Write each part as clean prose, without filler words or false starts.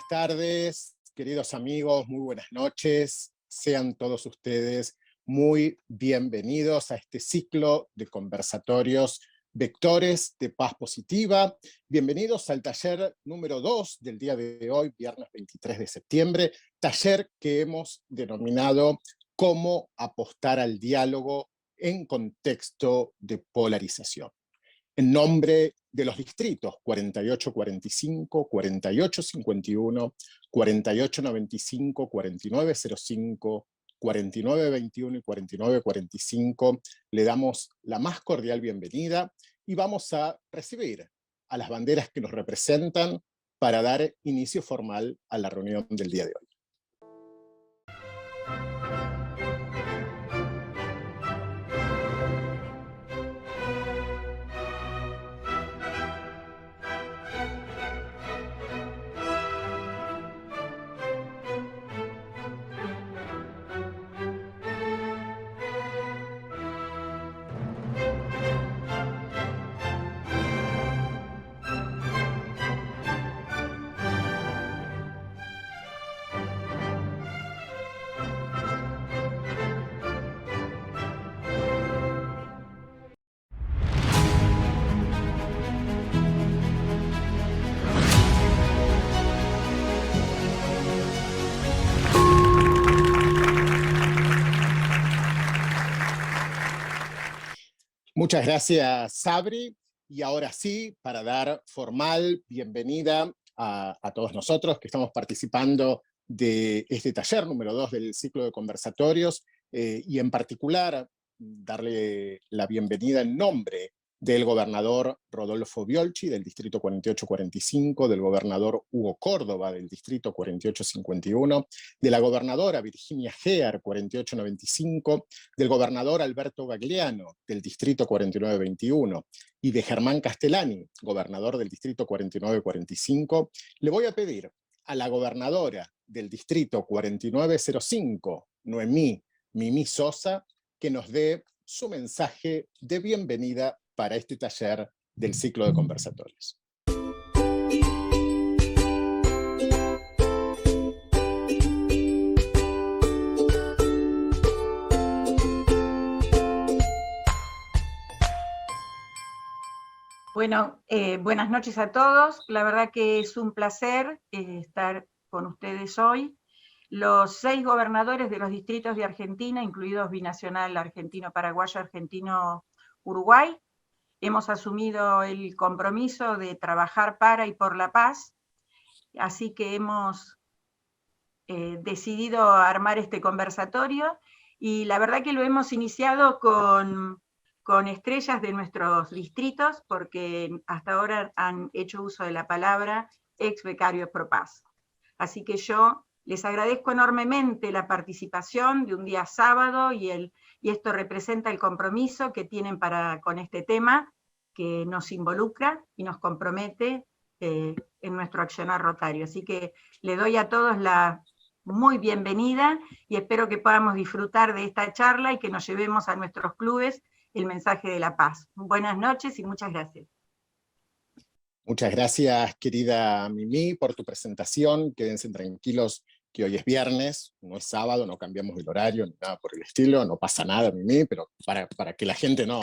tardes, queridos amigos, muy buenas noches. Sean todos ustedes muy bienvenidos a este ciclo de conversatorios Vectores de Paz Positiva. Bienvenidos al taller número 2 del día de hoy, viernes 23 de septiembre, taller que hemos denominado Cómo apostar al diálogo en contexto de polarización. En nombre de los distritos 4845, 4851, 4895, 4905, 4921 y 4945, le damos la más cordial bienvenida y vamos a recibir a las banderas que nos representan para dar inicio formal a la reunión del día de hoy. Muchas gracias, Sabri. Y ahora sí, para dar formal bienvenida a todos nosotros que estamos participando de este taller número 2 del ciclo de conversatorios, y en particular darle la bienvenida en nombre del gobernador Rodolfo Biolchi, del distrito 4845, del gobernador Hugo Córdoba, del distrito 4851, de la gobernadora Virginia Gear, 4895, del gobernador Alberto Gagliano, del distrito 4921, y de Germán Castellani, gobernador del distrito 4945, le voy a pedir a la gobernadora del distrito 4905, Noemí Mimi Sosa, que nos dé su mensaje de bienvenida para este taller del ciclo de conversatorios. Bueno, buenas noches a todos. La verdad que es un placer estar con ustedes hoy. Los 6 gobernadores de los distritos de Argentina, incluidos binacional argentino-paraguayo, argentino-uruguay, hemos asumido el compromiso de trabajar para y por la paz, así que hemos decidido armar este conversatorio, y la verdad que lo hemos iniciado con estrellas de nuestros distritos, porque hasta ahora han hecho uso de la palabra ex becarios pro paz. Así que yo les agradezco enormemente la participación de un día sábado, y esto representa el compromiso que tienen con este tema, que nos involucra y nos compromete en nuestro accionar rotario. Así que le doy a todos la muy bienvenida, y espero que podamos disfrutar de esta charla y que nos llevemos a nuestros clubes el mensaje de la paz. Buenas noches y muchas gracias. Muchas gracias, querida Mimi, por tu presentación. Quédense tranquilos que hoy es viernes, no es sábado, no cambiamos el horario ni nada por el estilo, no pasa nada, Mimi, pero para que la gente no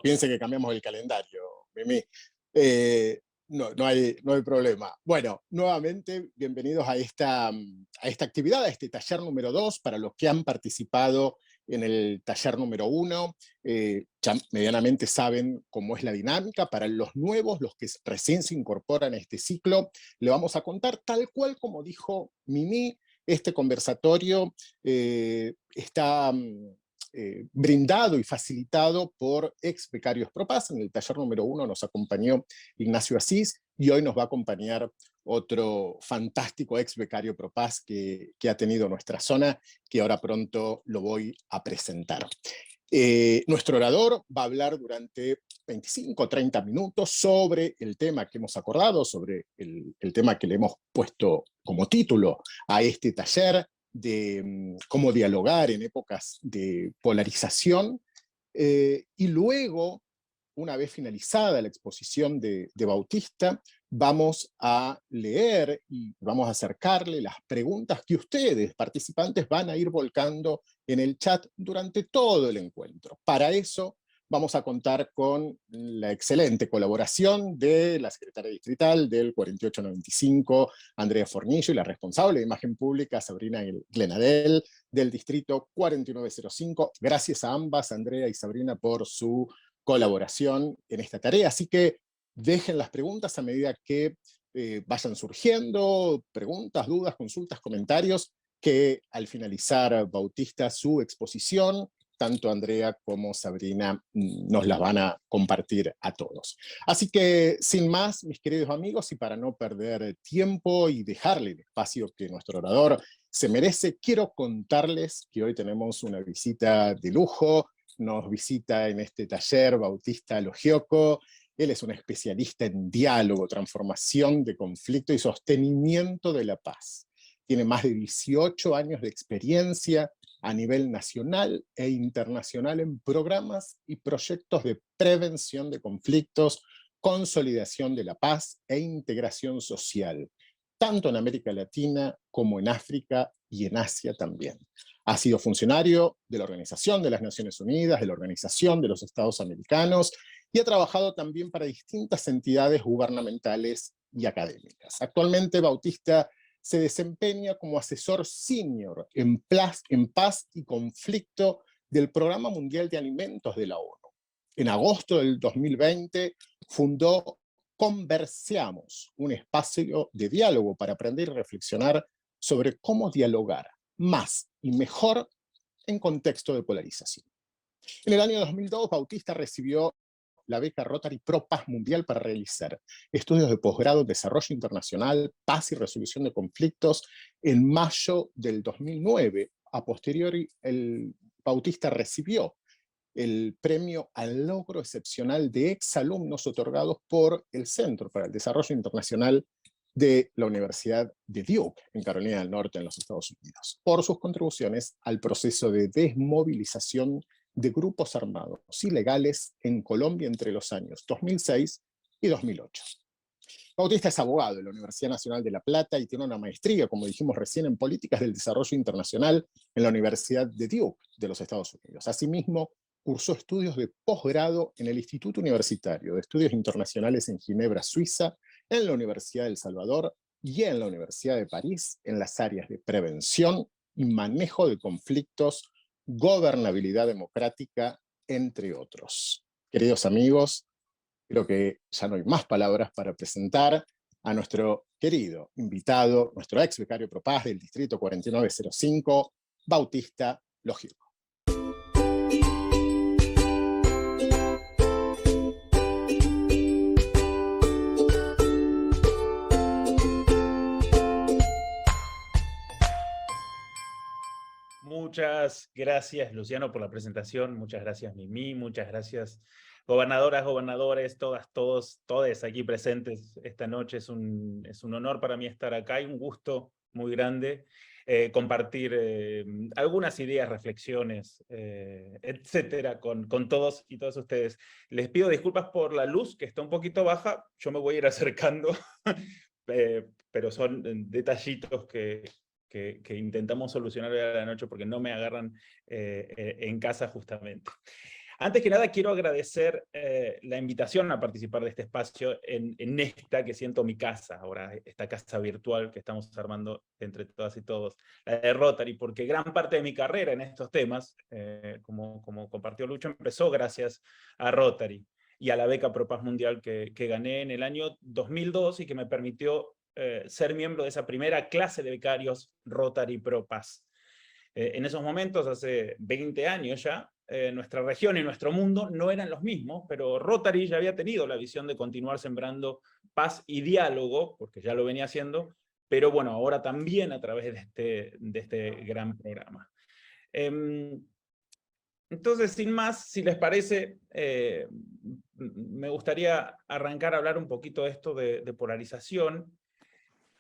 piense que cambiamos el calendario, Mimi. No hay problema. Bueno, nuevamente, bienvenidos a esta actividad, a este taller número 2, para los que han participado en el taller número 1, ya medianamente saben cómo es la dinámica. Para los nuevos, los que recién se incorporan a este ciclo, le vamos a contar tal cual como dijo Mimi. Este conversatorio está brindado y facilitado por ex becarios pro paz. En el taller número 1 nos acompañó Ignacio Asís, y hoy nos va a acompañar otro fantástico ex becario pro paz que ha tenido nuestra zona, que ahora pronto lo voy a presentar. Nuestro orador va a hablar durante 25 o 30 minutos sobre el tema que hemos acordado, sobre el tema que le hemos puesto como título a este taller, de cómo dialogar en épocas de polarización, y luego una vez finalizada la exposición de Bautista, vamos a leer y vamos a acercarle las preguntas que ustedes, participantes, van a ir volcando en el chat durante todo el encuentro. Para eso vamos a contar con la excelente colaboración de la secretaria distrital del 4895, Andrea Fornillo, y la responsable de imagen pública, Sabrina Glenadel, del distrito 4905. Gracias a ambas, Andrea y Sabrina, por su colaboración en esta tarea. Así que dejen las preguntas a medida que vayan surgiendo, preguntas, dudas, consultas, comentarios, que al finalizar Bautista su exposición, tanto Andrea como Sabrina nos las van a compartir a todos. Así que, sin más, mis queridos amigos, y para no perder tiempo y dejarle el espacio que nuestro orador se merece, quiero contarles que hoy tenemos una visita de lujo. Nos visita en este taller Bautista Logioco. Él es un especialista en diálogo, transformación de conflicto y sostenimiento de la paz. Tiene más de 18 años de experiencia a nivel nacional e internacional en programas y proyectos de prevención de conflictos, consolidación de la paz e integración social, tanto en América Latina como en África y en Asia también. Ha sido funcionario de la Organización de las Naciones Unidas, de la Organización de los Estados Americanos, y ha trabajado también para distintas entidades gubernamentales y académicas. Actualmente Bautista se desempeña como asesor senior en paz y conflicto del Programa Mundial de Alimentos de la ONU. En agosto del 2020 fundó Converseamos, un espacio de diálogo para aprender y reflexionar sobre cómo dialogar más y mejor en contexto de polarización. En el año 2002, Bautista recibió la beca Rotary Pro Paz Mundial para realizar estudios de posgrado en Desarrollo Internacional, Paz y Resolución de Conflictos. En mayo del 2009, a posteriori, Bautista recibió el premio al logro excepcional de exalumnos otorgados por el Centro para el Desarrollo Internacional de la Universidad de Duke, en Carolina del Norte, en los Estados Unidos, por sus contribuciones al proceso de desmovilización de grupos armados ilegales en Colombia entre los años 2006 y 2008. Bautista es abogado de la Universidad Nacional de La Plata y tiene una maestría, como dijimos recién, en Políticas del Desarrollo Internacional en la Universidad de Duke de los Estados Unidos. Asimismo, cursó estudios de posgrado en el Instituto Universitario de Estudios Internacionales en Ginebra, Suiza, en la Universidad de El Salvador y en la Universidad de París, en las áreas de prevención y manejo de conflictos, gobernabilidad democrática, entre otros. Queridos amigos, creo que ya no hay más palabras para presentar a nuestro querido invitado, nuestro ex becario Pro Paz del Distrito 4905, Bautista Logioco. Muchas gracias, Luciano, por la presentación. Muchas gracias, Mimi. Muchas gracias, gobernadoras, gobernadores, todas, todos, todes aquí presentes esta noche. Es un honor para mí estar acá y un gusto muy grande compartir algunas ideas, reflexiones, etcétera, con todos y todas ustedes. Les pido disculpas por la luz, que está un poquito baja. Yo me voy a ir acercando, pero son detallitos que intentamos solucionar hoy a la noche porque no me agarran en casa justamente. Antes que nada quiero agradecer la invitación a participar de este espacio en esta que siento mi casa, ahora esta casa virtual que estamos armando entre todas y todos, la de Rotary, porque gran parte de mi carrera en estos temas, como compartió Lucho, empezó gracias a Rotary y a la beca Pro Paz Mundial que gané en el año 2002 y que me permitió ser miembro de esa primera clase de becarios Rotary Pro Paz. En esos momentos, hace 20 años ya, nuestra región y nuestro mundo no eran los mismos, pero Rotary ya había tenido la visión de continuar sembrando paz y diálogo, porque ya lo venía haciendo, pero bueno, ahora también a través de este gran programa. Entonces, sin más, si les parece, me gustaría arrancar a hablar un poquito de esto de polarización.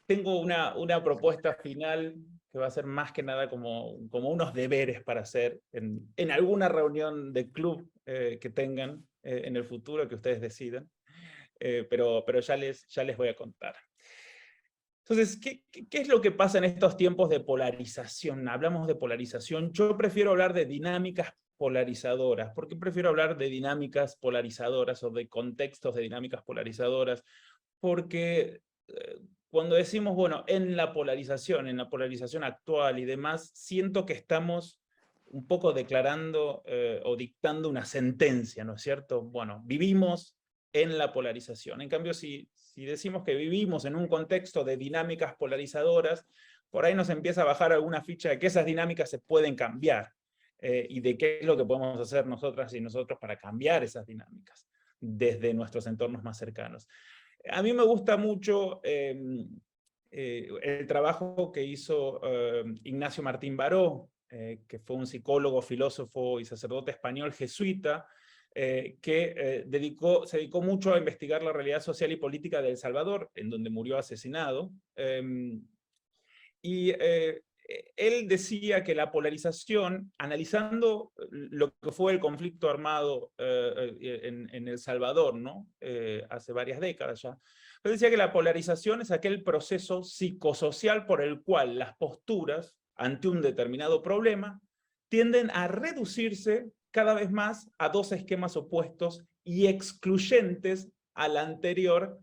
Tengo una propuesta final que va a ser más que nada como unos deberes para hacer en alguna reunión de club que tengan en el futuro, que ustedes decidan, pero ya les voy a contar. Entonces, ¿qué es lo que pasa en estos tiempos de polarización? Hablamos de polarización, yo prefiero hablar de dinámicas polarizadoras. ¿Por qué prefiero hablar de dinámicas polarizadoras o de contextos de dinámicas polarizadoras? Porque cuando decimos, bueno, en la polarización actual y demás, siento que estamos un poco declarando o dictando una sentencia, ¿no es cierto? Bueno, vivimos en la polarización. En cambio, si decimos que vivimos en un contexto de dinámicas polarizadoras, por ahí nos empieza a bajar alguna ficha de que esas dinámicas se pueden cambiar, y de qué es lo que podemos hacer nosotras y nosotros para cambiar esas dinámicas desde nuestros entornos más cercanos. A mí me gusta mucho el trabajo que hizo Ignacio Martín Baró, que fue un psicólogo, filósofo y sacerdote español jesuita, que se dedicó mucho a investigar la realidad social y política de El Salvador, en donde murió asesinado. Él decía que la polarización, analizando lo que fue el conflicto armado en El Salvador, ¿no? Hace varias décadas ya, él decía que la polarización es aquel proceso psicosocial por el cual las posturas ante un determinado problema tienden a reducirse cada vez más a dos esquemas opuestos y excluyentes al anterior,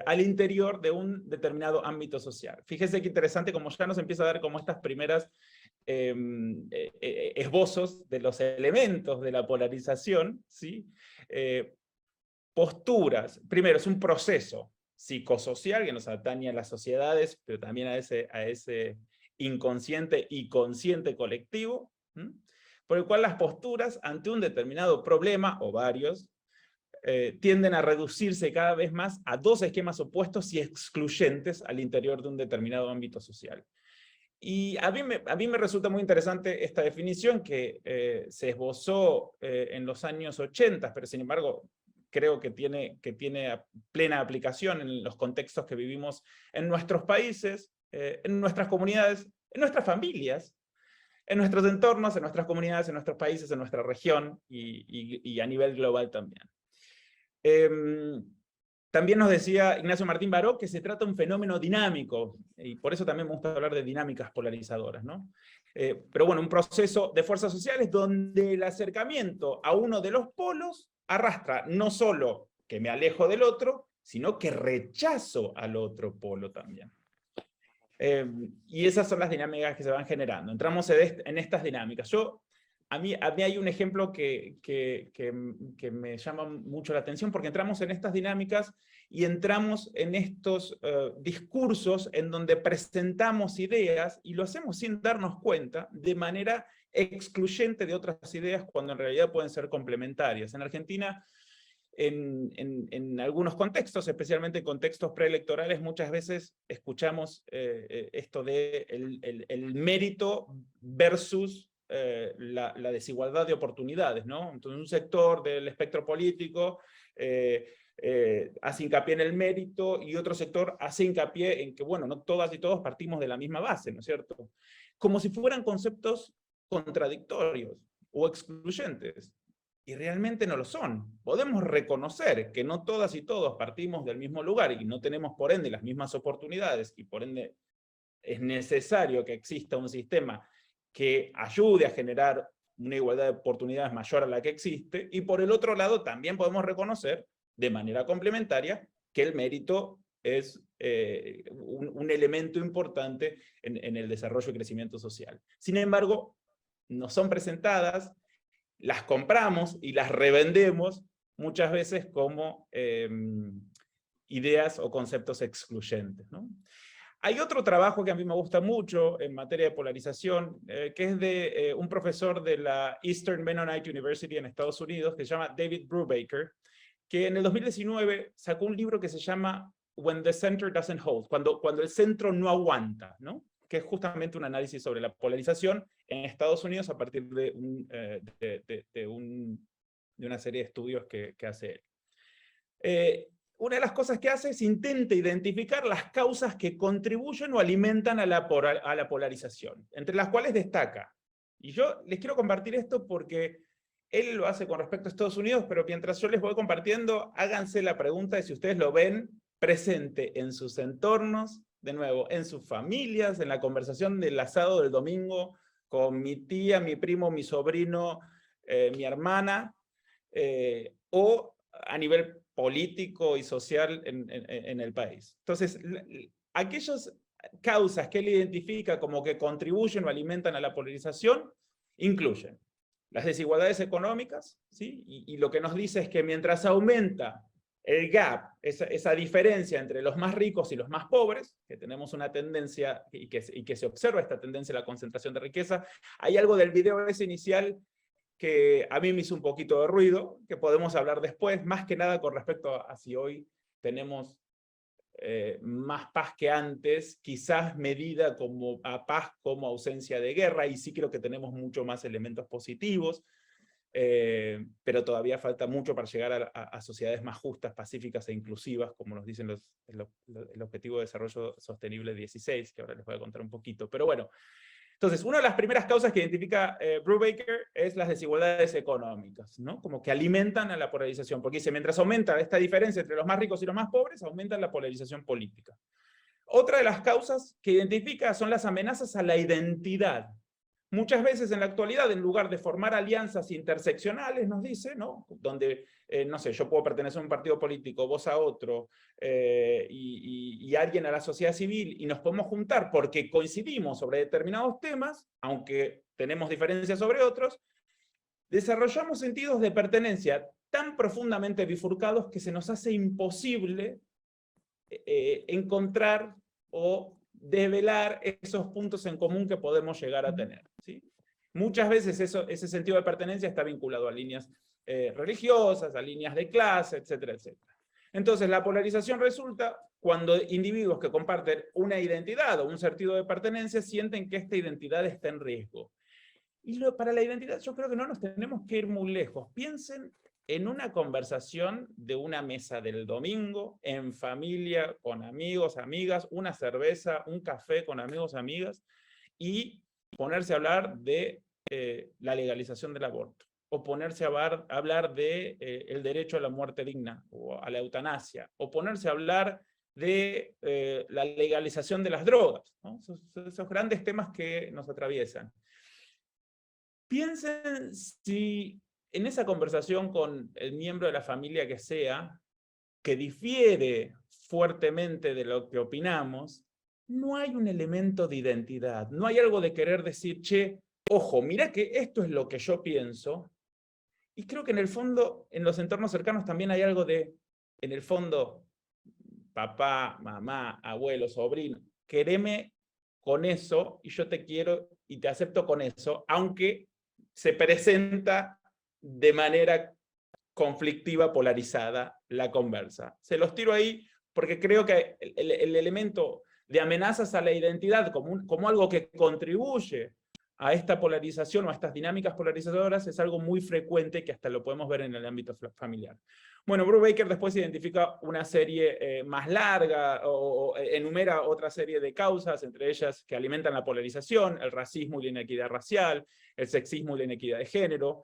al interior de un determinado ámbito social. Fíjese qué interesante, como ya nos empieza a dar como estas primeras esbozos de los elementos de la polarización, ¿sí? Posturas, primero es un proceso psicosocial que nos atañe a las sociedades, pero también a ese inconsciente y consciente colectivo, por el cual las posturas ante un determinado problema, o varios, tienden a reducirse cada vez más a dos esquemas opuestos y excluyentes al interior de un determinado ámbito social. Y a mí me resulta muy interesante esta definición que se esbozó en los años 80, pero sin embargo creo que tiene plena aplicación en los contextos que vivimos en nuestros países, en nuestras comunidades, en nuestras familias, en nuestros entornos, en nuestras comunidades, en nuestros países, en nuestra región y a nivel global también. También nos decía Ignacio Martín Baró que se trata de un fenómeno dinámico, y por eso también me gusta hablar de dinámicas polarizadoras, ¿no? Pero bueno, un proceso de fuerzas sociales donde el acercamiento a uno de los polos arrastra no solo que me alejo del otro, sino que rechazo al otro polo también. Y esas son las dinámicas que se van generando. Entramos en estas dinámicas. A mí hay un ejemplo que me llama mucho la atención, porque entramos en estas dinámicas y entramos en estos discursos en donde presentamos ideas y lo hacemos sin darnos cuenta, de manera excluyente de otras ideas, cuando en realidad pueden ser complementarias. En Argentina, en algunos contextos, especialmente en contextos preelectorales, muchas veces escuchamos esto de el mérito versus la desigualdad de oportunidades, ¿no? Entonces un sector del espectro político hace hincapié en el mérito y otro sector hace hincapié en que, bueno, no todas y todos partimos de la misma base, ¿no es cierto? Como si fueran conceptos contradictorios o excluyentes. Y realmente no lo son. Podemos reconocer que no todas y todos partimos del mismo lugar y no tenemos por ende las mismas oportunidades, y por ende es necesario que exista un sistema que ayude a generar una igualdad de oportunidades mayor a la que existe, y por el otro lado también podemos reconocer de manera complementaria que el mérito es un elemento importante en el desarrollo y crecimiento social. Sin embargo, no son presentadas, las compramos y las revendemos muchas veces como ideas o conceptos excluyentes, ¿no? Hay otro trabajo que a mí me gusta mucho en materia de polarización, que es de un profesor de la Eastern Mennonite University en Estados Unidos, que se llama David Brubaker, que en el 2019 sacó un libro que se llama When the Center Doesn't Hold, cuando el centro no aguanta, ¿no? Que es justamente un análisis sobre la polarización en Estados Unidos a partir de una serie de estudios que hace él. Una de las cosas que hace es intenta identificar las causas que contribuyen o alimentan a la polarización, entre las cuales destaca. Y yo les quiero compartir esto porque él lo hace con respecto a Estados Unidos, pero mientras yo les voy compartiendo, háganse la pregunta de si ustedes lo ven presente en sus entornos, de nuevo, en sus familias, en la conversación del asado del domingo, con mi tía, mi primo, mi sobrino, mi hermana, o a nivel político y social en el país. Entonces, aquellas causas que él identifica como que contribuyen o alimentan a la polarización, incluyen las desigualdades económicas, ¿sí? Y lo que nos dice es que mientras aumenta el gap, esa diferencia entre los más ricos y los más pobres, que tenemos una tendencia, y que se observa esta tendencia a la concentración de riqueza, hay algo del video ese inicial que a mí me hizo un poquito de ruido, que podemos hablar después, más que nada con respecto a si hoy tenemos más paz que antes, quizás medida como a paz como ausencia de guerra, y sí creo que tenemos mucho más elementos positivos, pero todavía falta mucho para llegar a sociedades más justas, pacíficas e inclusivas, como nos dicen el Objetivo de Desarrollo Sostenible 16, que ahora les voy a contar un poquito. Pero bueno, entonces, una de las primeras causas que identifica Brubaker es las desigualdades económicas, ¿no? Como que alimentan a la polarización, porque dice, mientras aumenta esta diferencia entre los más ricos y los más pobres, aumenta la polarización política. Otra de las causas que identifica son las amenazas a la identidad. Muchas veces en la actualidad, en lugar de formar alianzas interseccionales, nos dice, ¿no? Donde, no sé, yo puedo pertenecer a un partido político, vos a otro, y alguien a la sociedad civil, y nos podemos juntar porque coincidimos sobre determinados temas, aunque tenemos diferencias sobre otros, desarrollamos sentidos de pertenencia tan profundamente bifurcados que se nos hace imposible encontrar o develar esos puntos en común que podemos llegar a tener, ¿sí? Muchas veces ese sentido de pertenencia está vinculado a líneas religiosas, a líneas de clase, etcétera, etcétera. Entonces, la polarización resulta cuando individuos que comparten una identidad o un sentido de pertenencia sienten que esta identidad está en riesgo. Y para la identidad yo creo que no nos tenemos que ir muy lejos. Piensen en una conversación de una mesa del domingo, en familia, con amigos, amigas, una cerveza, un café con amigos, amigas, y ponerse a hablar de la legalización del aborto, o ponerse a hablar de el derecho a la muerte digna, o a la eutanasia, o ponerse a hablar de la legalización de las drogas, ¿no? Esos grandes temas que nos atraviesan. Piensen si en esa conversación con el miembro de la familia que sea, que difiere fuertemente de lo que opinamos, no hay un elemento de identidad, no hay algo de querer decir, che, ojo, mira que esto es lo que yo pienso, y creo que en el fondo, en los entornos cercanos también hay algo de, en el fondo, papá, mamá, abuelo, sobrino, quereme con eso, y yo te quiero y te acepto con eso, aunque se presenta de manera conflictiva, polarizada, la conversa. Se los tiro ahí porque creo que el elemento de amenazas a la identidad como algo que contribuye a esta polarización o a estas dinámicas polarizadoras es algo muy frecuente que hasta lo podemos ver en el ámbito familiar. Bueno, Brubaker después identifica una serie más larga o enumera otra serie de causas, entre ellas que alimentan la polarización, el racismo y la inequidad racial, el sexismo y la inequidad de género,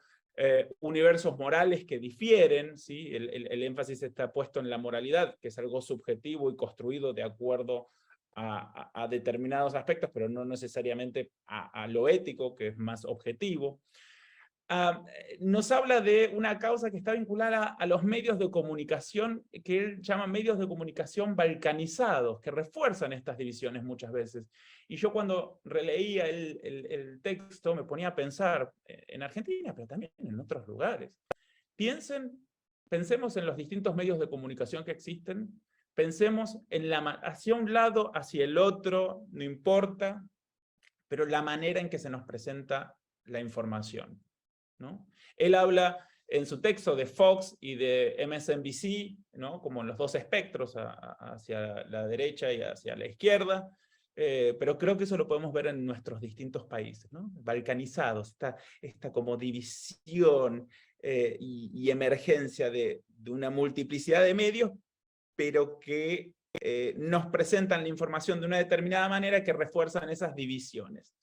universos morales que difieren, ¿sí? El énfasis está puesto en la moralidad, que es algo subjetivo y construido de acuerdo a determinados aspectos, pero no necesariamente a lo ético, que es más objetivo. Nos habla de una causa que está vinculada a los medios de comunicación, que él llama medios de comunicación balcanizados, que refuerzan estas divisiones muchas veces. Y yo cuando releía el texto me ponía a pensar en Argentina, pero también en otros lugares. Pensemos en los distintos medios de comunicación que existen, pensemos en hacia un lado, hacia el otro, no importa, pero la manera en que se nos presenta la información, ¿no? Él habla en su texto de Fox y de MSNBC, ¿no? Como en los dos espectros, hacia la derecha y hacia la izquierda, pero creo que eso lo podemos ver en nuestros distintos países, ¿no? Balcanizados, esta como división y emergencia de una multiplicidad de medios, pero que nos presentan la información de una determinada manera que refuerzan esas divisiones.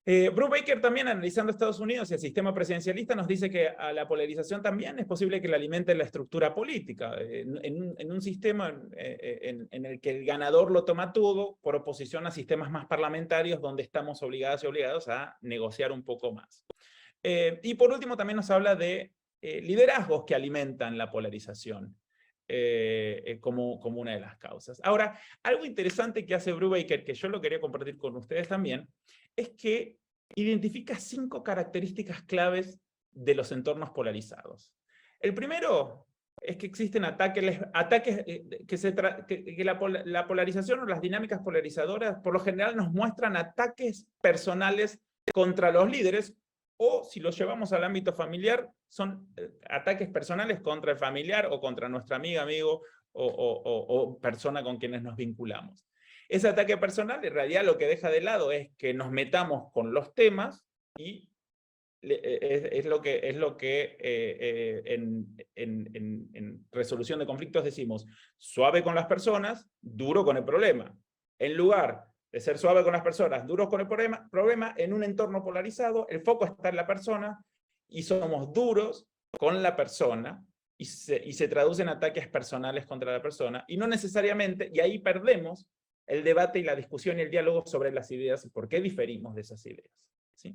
Brubaker también, analizando Estados Unidos y el sistema presidencialista, nos dice que a la polarización también es posible que la alimente la estructura política. En un sistema en el que el ganador lo toma todo, por oposición a sistemas más parlamentarios donde estamos obligados y obligados a negociar un poco más. Y por último también nos habla de liderazgos que alimentan la polarización. Como una de las causas. Ahora, algo interesante que hace Brubaker, que yo lo quería compartir con ustedes también, es que identifica 5 características claves de los entornos polarizados. El primero es que existen ataques que la polarización o las dinámicas polarizadoras por lo general nos muestran ataques personales contra los líderes, o si los llevamos al ámbito familiar, son ataques personales contra el familiar o contra nuestra amiga, amigo o persona con quienes nos vinculamos. Ese ataque personal en realidad lo que deja de lado es que nos metamos con los temas y es lo que en resolución de conflictos decimos: suave con las personas, duro con el problema. En lugar de ser suave con las personas, duros con el problema, en un entorno polarizado, el foco está en la persona y somos duros con la persona y se traducen ataques personales contra la persona, y no necesariamente, y ahí perdemos el debate y la discusión y el diálogo sobre las ideas y por qué diferimos de esas ideas, ¿sí?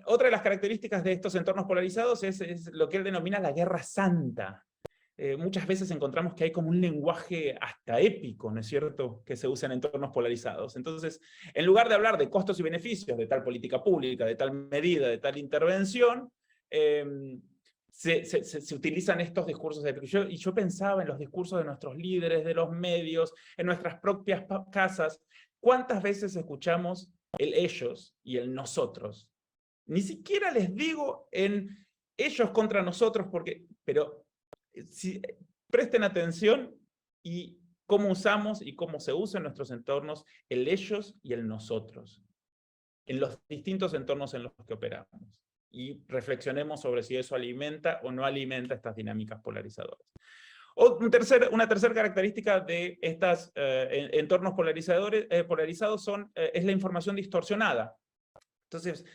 Otra de las características de estos entornos polarizados es lo que él denomina la guerra santa. Muchas veces encontramos que hay como un lenguaje hasta épico, ¿no es cierto?, que se usa en entornos polarizados. Entonces, en lugar de hablar de costos y beneficios de tal política pública, de tal medida, de tal intervención, se utilizan estos discursos épicos. Y yo pensaba en los discursos de nuestros líderes, de los medios, en nuestras propias casas. ¿Cuántas veces escuchamos el ellos y el nosotros? Ni siquiera les digo en ellos contra nosotros, pero si presten atención y cómo usamos y cómo se usa en nuestros entornos el ellos y el nosotros, en los distintos entornos en los que operamos. Y reflexionemos sobre si eso alimenta o no alimenta estas dinámicas polarizadoras. Una tercera característica de estos entornos polarizados es la información distorsionada. Entonces,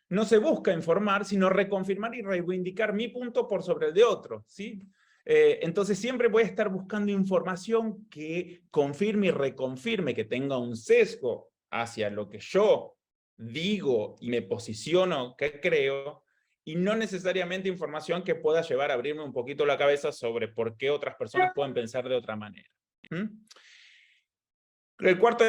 no se busca informar, sino reconfirmar y reivindicar mi punto por sobre el de otro, ¿sí? Entonces siempre voy a estar buscando información que confirme y reconfirme, que tenga un sesgo hacia lo que yo digo y me posiciono, que creo, y no necesariamente información que pueda llevar a abrirme un poquito la cabeza sobre por qué otras personas pueden pensar de otra manera. El cuarto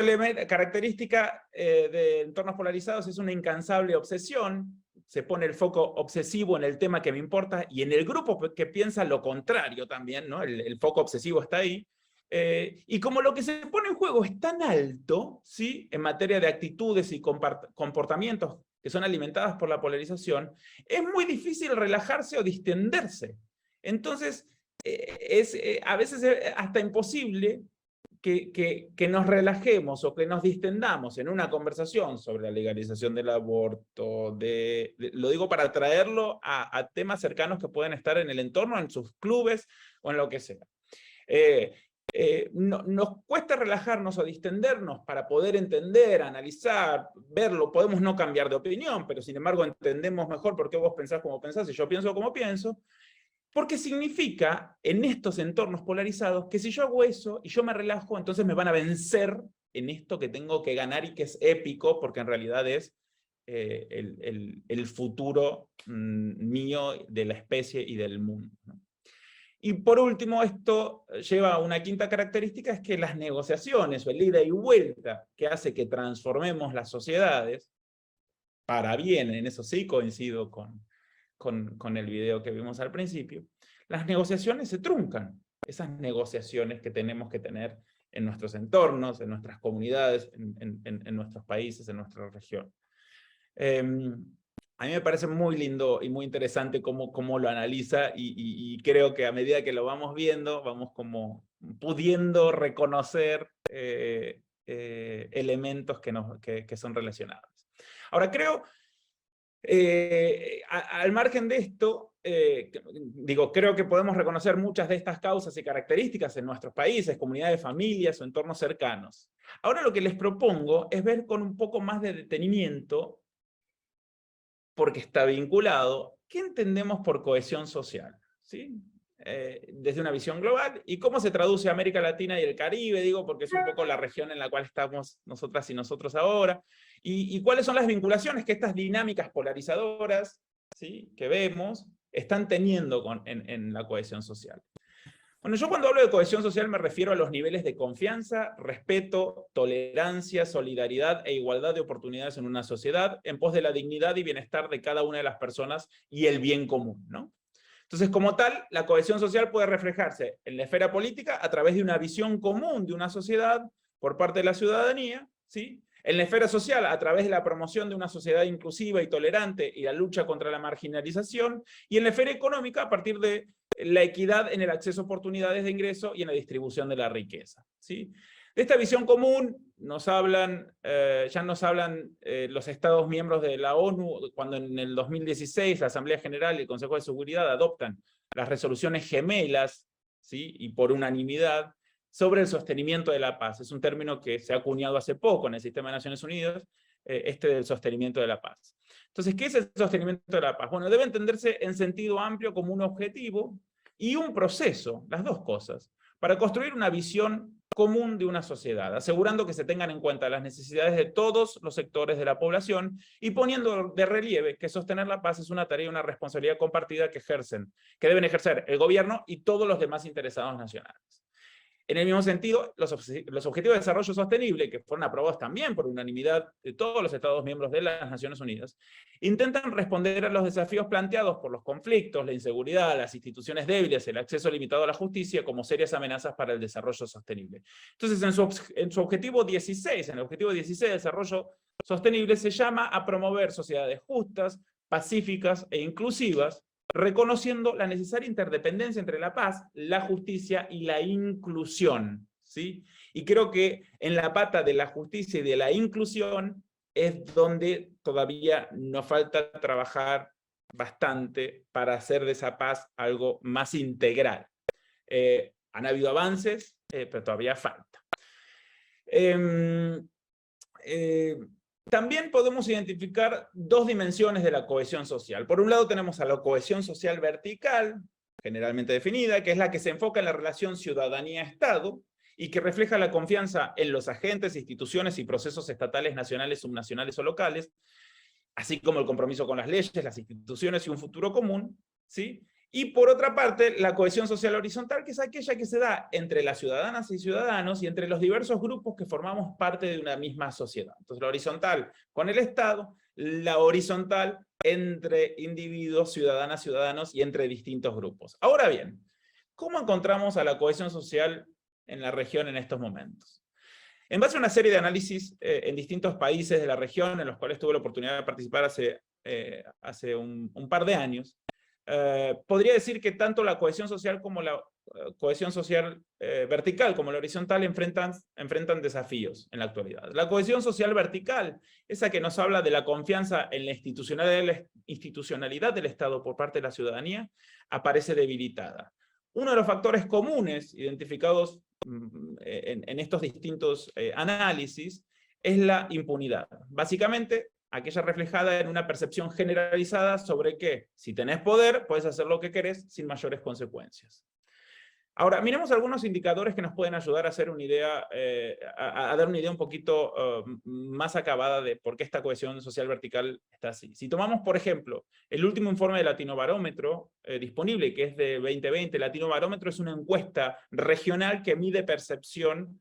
característica de entornos polarizados es una incansable obsesión. Se pone el foco obsesivo en el tema que me importa, y en el grupo que piensa lo contrario también, ¿no? El foco obsesivo está ahí. Y como lo que se pone en juego es tan alto, ¿sí?, en materia de actitudes y comportamientos que son alimentadas por la polarización, es muy difícil relajarse o distenderse. Entonces, a veces es hasta imposible que nos relajemos o que nos distendamos en una conversación sobre la legalización del aborto, lo digo para traerlo a temas cercanos que pueden estar en el entorno, en sus clubes o en lo que sea. Nos cuesta relajarnos o distendernos para poder entender, analizar, verlo. Podemos no cambiar de opinión, pero sin embargo entendemos mejor por qué vos pensás como pensás y yo pienso como pienso. Porque significa, en estos entornos polarizados, que si yo hago eso y yo me relajo, entonces me van a vencer en esto que tengo que ganar y que es épico, porque en realidad es el futuro mío, de la especie y del mundo, ¿no? Y por último, esto lleva a una quinta característica, es que las negociaciones o el ida y vuelta que hace que transformemos las sociedades, para bien, en eso sí coincido con el video que vimos al principio, las negociaciones se truncan. Esas negociaciones que tenemos que tener en nuestros entornos, en nuestras comunidades, en nuestros países, en nuestra región. A mí me parece muy lindo y muy interesante cómo lo analiza, y creo que a medida que lo vamos viendo, vamos como pudiendo reconocer elementos que son relacionados. Ahora, creo Al margen de esto, creo que podemos reconocer muchas de estas causas y características en nuestros países, comunidades, familias o entornos cercanos. Ahora lo que les propongo es ver con un poco más de detenimiento, porque está vinculado, ¿qué entendemos por cohesión social? ¿Sí? Desde una visión global, y cómo se traduce a América Latina y el Caribe, porque es un poco la región en la cual estamos nosotras y nosotros ahora, y cuáles son las vinculaciones que estas dinámicas polarizadoras, ¿sí?, que vemos, están teniendo en la cohesión social. Bueno, yo cuando hablo de cohesión social me refiero a los niveles de confianza, respeto, tolerancia, solidaridad e igualdad de oportunidades en una sociedad, en pos de la dignidad y bienestar de cada una de las personas y el bien común, ¿no? Entonces, como tal, la cohesión social puede reflejarse en la esfera política a través de una visión común de una sociedad por parte de la ciudadanía, ¿sí? En la esfera social, a través de la promoción de una sociedad inclusiva y tolerante y la lucha contra la marginalización, y en la esfera económica a partir de la equidad en el acceso a oportunidades de ingreso y en la distribución de la riqueza, ¿sí? De esta visión común ya nos hablan los Estados miembros de la ONU, cuando en el 2016 la Asamblea General y el Consejo de Seguridad adoptan las resoluciones gemelas, ¿sí?, y por unanimidad, sobre el sostenimiento de la paz. Es un término que se ha acuñado hace poco en el sistema de Naciones Unidas, del sostenimiento de la paz. Entonces, ¿qué es el sostenimiento de la paz? Bueno, debe entenderse en sentido amplio como un objetivo y un proceso, las dos cosas, para construir una visión común de una sociedad, asegurando que se tengan en cuenta las necesidades de todos los sectores de la población y poniendo de relieve que sostener la paz es una tarea y una responsabilidad compartida que deben ejercer el gobierno y todos los demás interesados nacionales. En el mismo sentido, los Objetivos de Desarrollo Sostenible, que fueron aprobados también por unanimidad de todos los Estados miembros de las Naciones Unidas, intentan responder a los desafíos planteados por los conflictos, la inseguridad, las instituciones débiles, el acceso limitado a la justicia como serias amenazas para el desarrollo sostenible. Entonces, en su objetivo 16, en el objetivo 16 de Desarrollo Sostenible, se llama a promover sociedades justas, pacíficas e inclusivas, reconociendo la necesaria interdependencia entre la paz, la justicia y la inclusión, ¿sí? Y creo que en la pata de la justicia y de la inclusión es donde todavía nos falta trabajar bastante para hacer de esa paz algo más integral. Han habido avances, pero todavía falta. También podemos identificar dos dimensiones de la cohesión social. Por un lado tenemos a la cohesión social vertical, generalmente definida, que es la que se enfoca en la relación ciudadanía-Estado y que refleja la confianza en los agentes, instituciones y procesos estatales, nacionales, subnacionales o locales, así como el compromiso con las leyes, las instituciones y un futuro común, ¿sí? Y por otra parte, la cohesión social horizontal, que es aquella que se da entre las ciudadanas y ciudadanos y entre los diversos grupos que formamos parte de una misma sociedad. Entonces, la horizontal con el Estado, la horizontal entre individuos, ciudadanas, ciudadanos y entre distintos grupos. Ahora bien, ¿cómo encontramos a la cohesión social en la región en estos momentos? En base a una serie de análisis en distintos países de la región, en los cuales tuve la oportunidad de participar hace un par de años, podría decir que tanto la cohesión social como la cohesión social vertical como la horizontal enfrentan desafíos en la actualidad. La cohesión social vertical, esa que nos habla de la confianza en la institucionalidad del Estado por parte de la ciudadanía, aparece debilitada. Uno de los factores comunes identificados en estos distintos análisis es la impunidad. Básicamente, aquella reflejada en una percepción generalizada sobre que si tenés poder, puedes hacer lo que querés sin mayores consecuencias. Ahora, miremos algunos indicadores que nos pueden ayudar a hacer una idea, a dar una idea un poquito más acabada de por qué esta cohesión social vertical está así. Si tomamos, por ejemplo, el último informe de Latinobarómetro disponible, que es de 2020, Latinobarómetro es una encuesta regional que mide percepción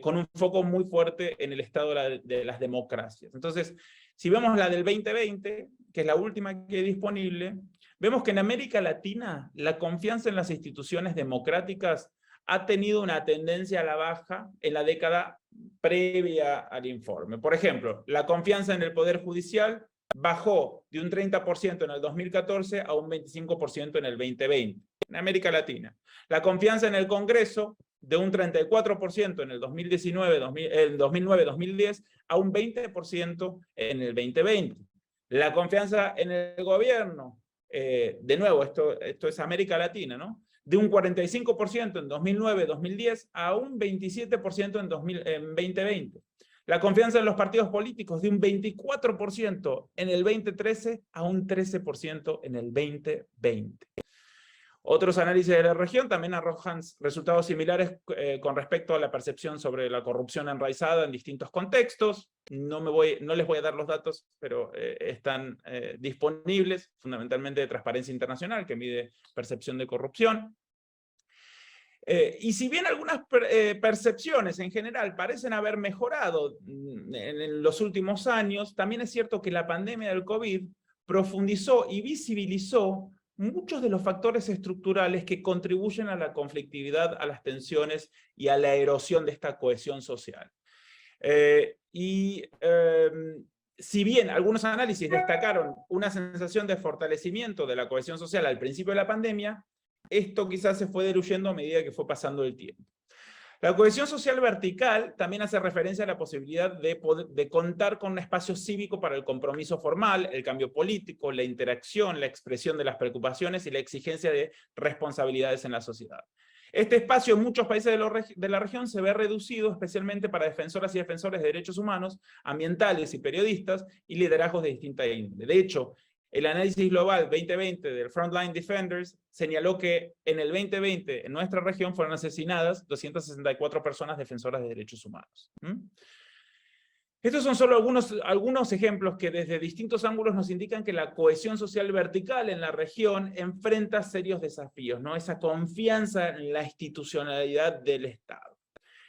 con un foco muy fuerte en el estado de las democracias. Entonces, si vemos la del 2020, que es la última que es disponible, vemos que en América Latina la confianza en las instituciones democráticas ha tenido una tendencia a la baja en la década previa al informe. Por ejemplo, la confianza en el Poder Judicial bajó de un 30% en el 2014 a un 25% en el 2020, en América Latina. La confianza en el Congreso de un 34% en el 2009-2010 a un 20% en el 2020. La confianza en el gobierno, de nuevo, esto es América Latina, ¿no? De un 45% en 2009-2010 a un 27% en 2020. La confianza en los partidos políticos de un 24% en el 2013 a un 13% en el 2020. Otros análisis de la región también arrojan resultados similares con respecto a la percepción sobre la corrupción enraizada en distintos contextos. No les voy a dar los datos, pero están disponibles, fundamentalmente de Transparencia Internacional, que mide percepción de corrupción. Y si bien algunas percepciones en general parecen haber mejorado en los últimos años, también es cierto que la pandemia del COVID profundizó y visibilizó muchos de los factores estructurales que contribuyen a la conflictividad, a las tensiones y a la erosión de esta cohesión social. Si bien algunos análisis destacaron una sensación de fortalecimiento de la cohesión social al principio de la pandemia, esto quizás se fue diluyendo a medida que fue pasando el tiempo. La cohesión social vertical también hace referencia a la posibilidad de contar con un espacio cívico para el compromiso formal, el cambio político, la interacción, la expresión de las preocupaciones y la exigencia de responsabilidades en la sociedad. Este espacio en muchos países de la región se ve reducido especialmente para defensoras y defensores de derechos humanos, ambientales y periodistas, y liderazgos de distinta índole. De hecho, el análisis global 2020 del Frontline Defenders señaló que en el 2020 en nuestra región fueron asesinadas 264 personas defensoras de derechos humanos. Estos son solo algunos ejemplos que desde distintos ángulos nos indican que la cohesión social vertical en la región enfrenta serios desafíos, ¿no? Esa confianza en la institucionalidad del Estado.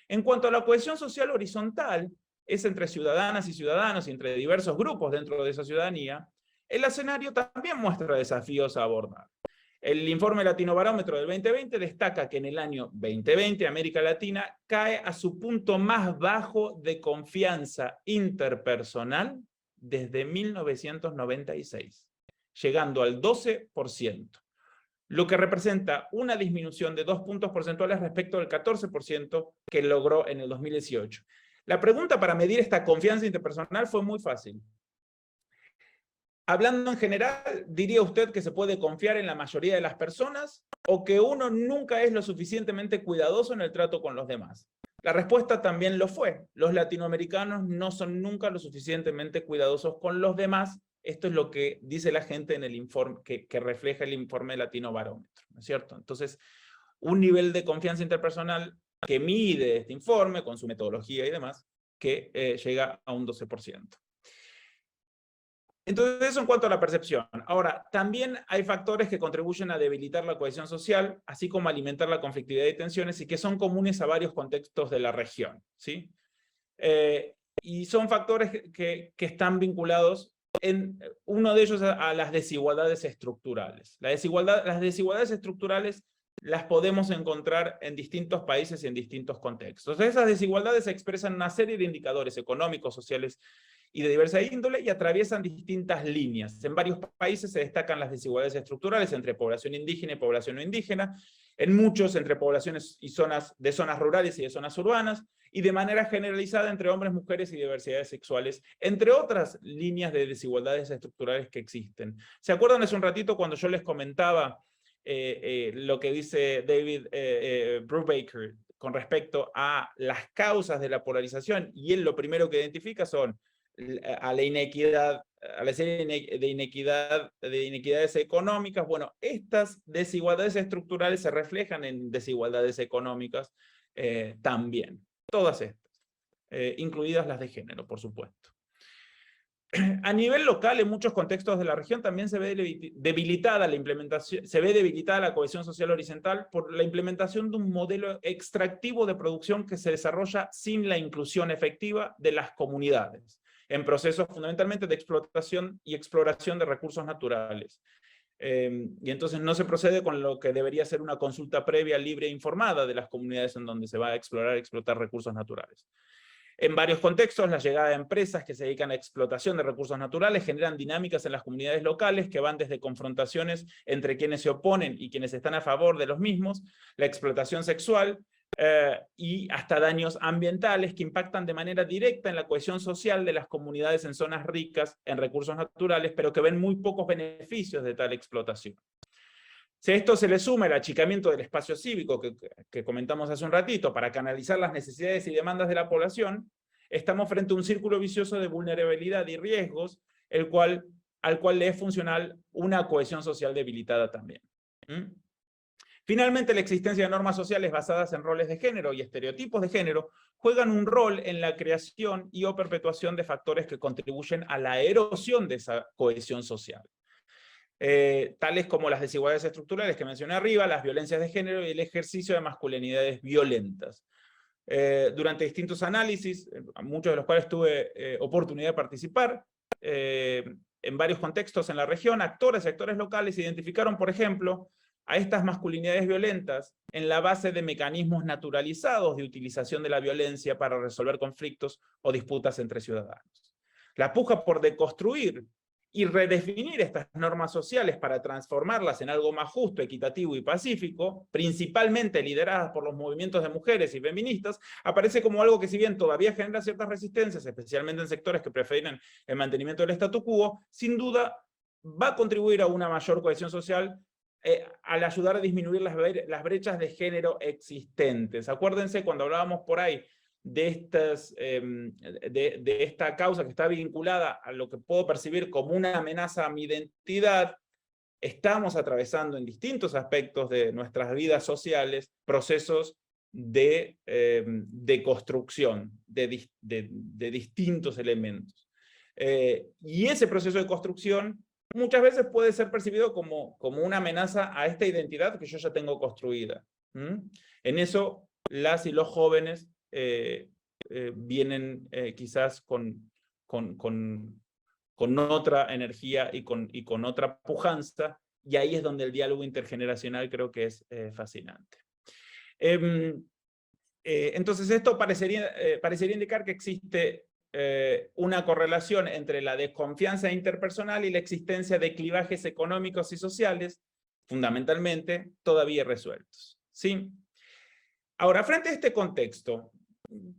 En cuanto a la cohesión social horizontal, es entre ciudadanas y ciudadanos y entre diversos grupos dentro de esa ciudadanía, el escenario también muestra desafíos a abordar. El informe Latinobarómetro del 2020 destaca que en el año 2020 América Latina cae a su punto más bajo de confianza interpersonal desde 1996, llegando al 12%, lo que representa una disminución de 2 puntos porcentuales respecto al 14% que logró en el 2018. La pregunta para medir esta confianza interpersonal fue muy fácil. Hablando en general, ¿diría usted que se puede confiar en la mayoría de las personas o que uno nunca es lo suficientemente cuidadoso en el trato con los demás? La respuesta también lo fue. Los latinoamericanos no son nunca lo suficientemente cuidadosos con los demás. Esto es lo que dice la gente en el informe, que refleja el informe Latinobarómetro, ¿no es cierto? Entonces, un nivel de confianza interpersonal que mide este informe con su metodología y demás, que llega a un 12%. Entonces, eso en cuanto a la percepción. Ahora, también hay factores que contribuyen a debilitar la cohesión social, así como a alimentar la conflictividad y tensiones, y que son comunes a varios contextos de la región, ¿sí? Y son factores que están vinculados, uno de ellos a las desigualdades estructurales. Las desigualdades estructurales las podemos encontrar en distintos países y en distintos contextos. Esas desigualdades expresan una serie de indicadores económicos, sociales y de diversa índole, y atraviesan distintas líneas. En varios países se destacan las desigualdades estructurales entre población indígena y población no indígena, en muchos entre poblaciones y zonas rurales y de zonas urbanas, y de manera generalizada entre hombres, mujeres y diversidades sexuales, entre otras líneas de desigualdades estructurales que existen. ¿Se acuerdan hace un ratito cuando yo les comentaba lo que dice David Brubaker con respecto a las causas de la polarización? Y él lo primero que identifica son a la inequidad, a la serie de inequidades económicas. Bueno, estas desigualdades estructurales se reflejan en desigualdades económicas también, todas estas, incluidas las de género, por supuesto. A nivel local, en muchos contextos de la región también se ve debilitada la cohesión social horizontal por la implementación de un modelo extractivo de producción que se desarrolla sin la inclusión efectiva de las comunidades, en procesos fundamentalmente de explotación y exploración de recursos naturales. Y entonces no se procede con lo que debería ser una consulta previa, libre e informada de las comunidades en donde se va a explorar y explotar recursos naturales. En varios contextos, la llegada de empresas que se dedican a explotación de recursos naturales generan dinámicas en las comunidades locales que van desde confrontaciones entre quienes se oponen y quienes están a favor de los mismos, la explotación sexual, y hasta daños ambientales que impactan de manera directa en la cohesión social de las comunidades en zonas ricas en recursos naturales, pero que ven muy pocos beneficios de tal explotación. Si a esto se le suma el achicamiento del espacio cívico que comentamos hace un ratito para canalizar las necesidades y demandas de la población, estamos frente a un círculo vicioso de vulnerabilidad y riesgos, al cual le es funcional una cohesión social debilitada también. Finalmente, la existencia de normas sociales basadas en roles de género y estereotipos de género juegan un rol en la creación y o perpetuación de factores que contribuyen a la erosión de esa cohesión social. Tales como las desigualdades estructurales que mencioné arriba, las violencias de género y el ejercicio de masculinidades violentas. Durante distintos análisis, muchos de los cuales tuve oportunidad de participar, en varios contextos en la región, actores y actores locales identificaron, por ejemplo, a estas masculinidades violentas en la base de mecanismos naturalizados de utilización de la violencia para resolver conflictos o disputas entre ciudadanos. La puja por deconstruir y redefinir estas normas sociales para transformarlas en algo más justo, equitativo y pacífico, principalmente lideradas por los movimientos de mujeres y feministas, aparece como algo que, si bien todavía genera ciertas resistencias, especialmente en sectores que prefieren el mantenimiento del statu quo, sin duda va a contribuir a una mayor cohesión social al ayudar a disminuir las brechas de género existentes. Acuérdense cuando hablábamos por ahí de esta causa que está vinculada a lo que puedo percibir como una amenaza a mi identidad, estamos atravesando en distintos aspectos de nuestras vidas sociales procesos de construcción de distintos elementos. Y ese proceso de construcción muchas veces puede ser percibido como una amenaza a esta identidad que yo ya tengo construida. En eso, las y los jóvenes vienen quizás con otra energía y con otra pujanza, y ahí es donde el diálogo intergeneracional creo que es fascinante. Entonces esto parecería indicar que existe una correlación entre la desconfianza interpersonal y la existencia de clivajes económicos y sociales, fundamentalmente, todavía resueltos. ¿Sí? Ahora, frente a este contexto,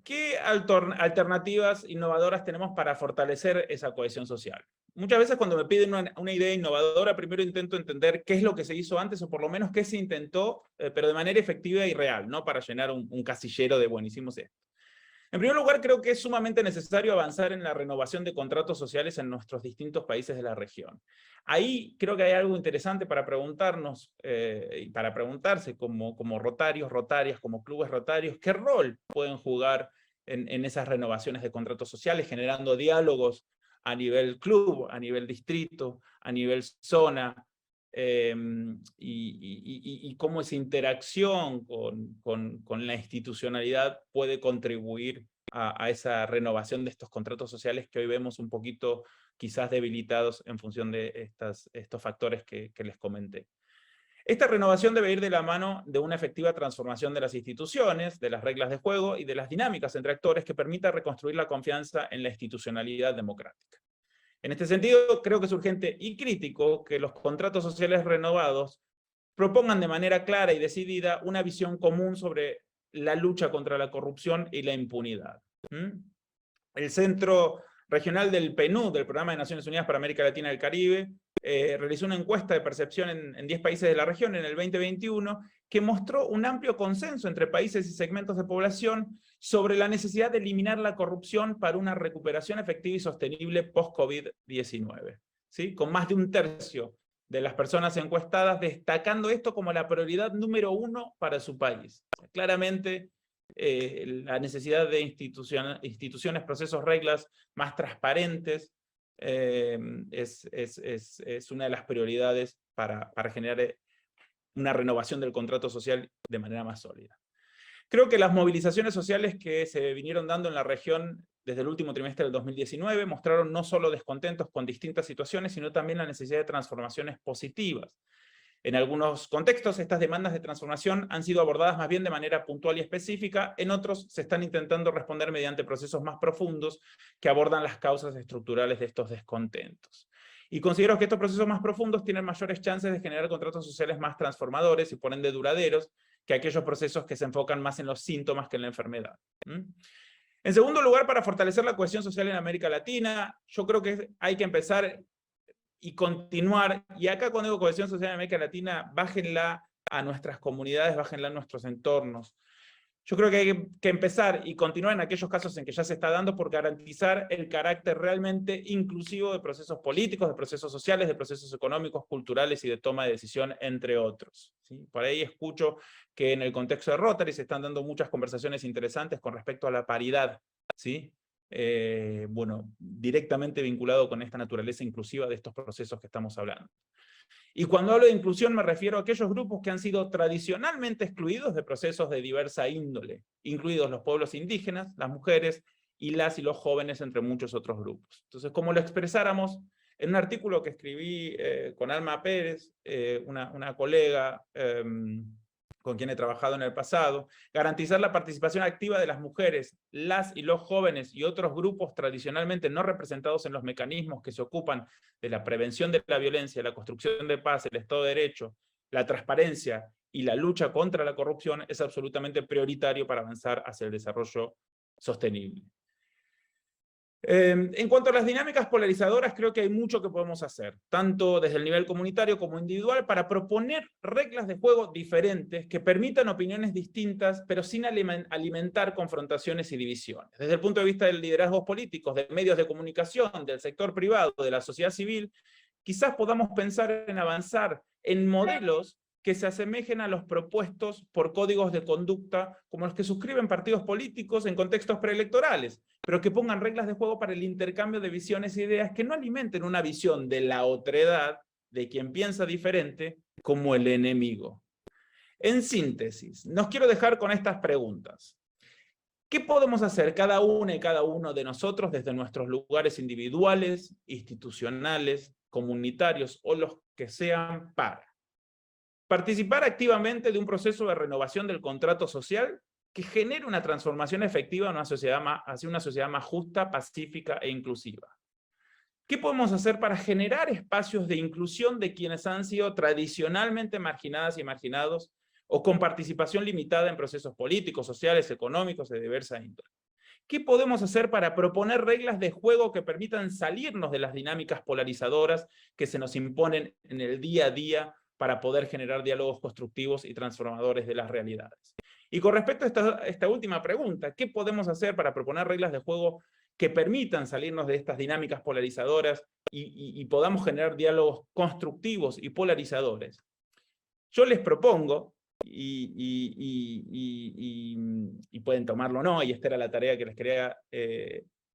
¿qué alternativas innovadoras tenemos para fortalecer esa cohesión social? Muchas veces cuando me piden una idea innovadora, primero intento entender qué es lo que se hizo antes, o por lo menos qué se intentó, pero de manera efectiva y real, no para llenar un casillero de buenísimos esto. En primer lugar, creo que es sumamente necesario avanzar en la renovación de contratos sociales en nuestros distintos países de la región. Ahí creo que hay algo interesante para preguntarnos, y para preguntarse como rotarios, rotarias, como clubes rotarios, ¿qué rol pueden jugar en esas renovaciones de contratos sociales, generando diálogos a nivel club, a nivel distrito, a nivel zona, y cómo esa interacción con la institucionalidad puede contribuir a esa renovación de estos contratos sociales que hoy vemos un poquito quizás debilitados en función de estos factores que les comenté. Esta renovación debe ir de la mano de una efectiva transformación de las instituciones, de las reglas de juego y de las dinámicas entre actores que permita reconstruir la confianza en la institucionalidad democrática. En este sentido, creo que es urgente y crítico que los contratos sociales renovados propongan de manera clara y decidida una visión común sobre la lucha contra la corrupción y la impunidad. El Centro Regional del PNUD, del Programa de Naciones Unidas para América Latina y el Caribe, realizó una encuesta de percepción en 10 países de la región en el 2021 que mostró un amplio consenso entre países y segmentos de población sobre la necesidad de eliminar la corrupción para una recuperación efectiva y sostenible post-COVID-19. ¿Sí? Con más de un tercio de las personas encuestadas destacando esto como la prioridad número 1 para su país. Claramente, la necesidad de instituciones, procesos, reglas más transparentes es una de las prioridades para generar una renovación del contrato social de manera más sólida. Creo que las movilizaciones sociales que se vinieron dando en la región desde el último trimestre del 2019 mostraron no solo descontentos con distintas situaciones, sino también la necesidad de transformaciones positivas. En algunos contextos, estas demandas de transformación han sido abordadas más bien de manera puntual y específica, en otros se están intentando responder mediante procesos más profundos que abordan las causas estructurales de estos descontentos. Y considero que estos procesos más profundos tienen mayores chances de generar contratos sociales más transformadores y por ende duraderos, que aquellos procesos que se enfocan más en los síntomas que en la enfermedad. En segundo lugar, para fortalecer la cohesión social en América Latina, yo creo que hay que empezar y continuar, y acá cuando digo cohesión social en América Latina, bájenla a nuestras comunidades, bájenla a nuestros entornos. Yo creo que hay que empezar y continuar en aquellos casos en que ya se está dando por garantizar el carácter realmente inclusivo de procesos políticos, de procesos sociales, de procesos económicos, culturales y de toma de decisión, entre otros, ¿sí? Por ahí escucho que en el contexto de Rotary se están dando muchas conversaciones interesantes con respecto a la paridad, ¿sí? Bueno, directamente vinculado con esta naturaleza inclusiva de estos procesos que estamos hablando. Y cuando hablo de inclusión me refiero a aquellos grupos que han sido tradicionalmente excluidos de procesos de diversa índole, incluidos los pueblos indígenas, las mujeres y las y los jóvenes, entre muchos otros grupos. Entonces, como lo expresáramos en un artículo que escribí con Alma Pérez, una colega con quien he trabajado en el pasado, garantizar la participación activa de las mujeres, las y los jóvenes y otros grupos tradicionalmente no representados en los mecanismos que se ocupan de la prevención de la violencia, la construcción de paz, el Estado de Derecho, la transparencia y la lucha contra la corrupción es absolutamente prioritario para avanzar hacia el desarrollo sostenible. En cuanto a las dinámicas polarizadoras, creo que hay mucho que podemos hacer, tanto desde el nivel comunitario como individual, para proponer reglas de juego diferentes que permitan opiniones distintas, pero sin alimentar confrontaciones y divisiones. Desde el punto de vista del liderazgo político, de medios de comunicación, del sector privado, de la sociedad civil, quizás podamos pensar en avanzar en modelos que se asemejen a los propuestos por códigos de conducta como los que suscriben partidos políticos en contextos preelectorales, pero que pongan reglas de juego para el intercambio de visiones e ideas que no alimenten una visión de la otredad, de quien piensa diferente, como el enemigo. En síntesis, nos quiero dejar con estas preguntas. ¿Qué podemos hacer cada una y cada uno de nosotros desde nuestros lugares individuales, institucionales, comunitarios o los que sean para participar activamente de un proceso de renovación del contrato social que genere una transformación efectiva hacia una sociedad más justa, pacífica e inclusiva? ¿Qué podemos hacer para generar espacios de inclusión de quienes han sido tradicionalmente marginadas y marginados o con participación limitada en procesos políticos, sociales, económicos de diversa índole? ¿Qué podemos hacer para proponer reglas de juego que permitan salirnos de las dinámicas polarizadoras que se nos imponen en el día a día para poder generar diálogos constructivos y transformadores de las realidades? Y con respecto a esta última pregunta, ¿qué podemos hacer para proponer reglas de juego que permitan salirnos de estas dinámicas polarizadoras y podamos generar diálogos constructivos y polarizadores? Yo les propongo, y pueden tomarlo o no, y esta era la tarea que les quería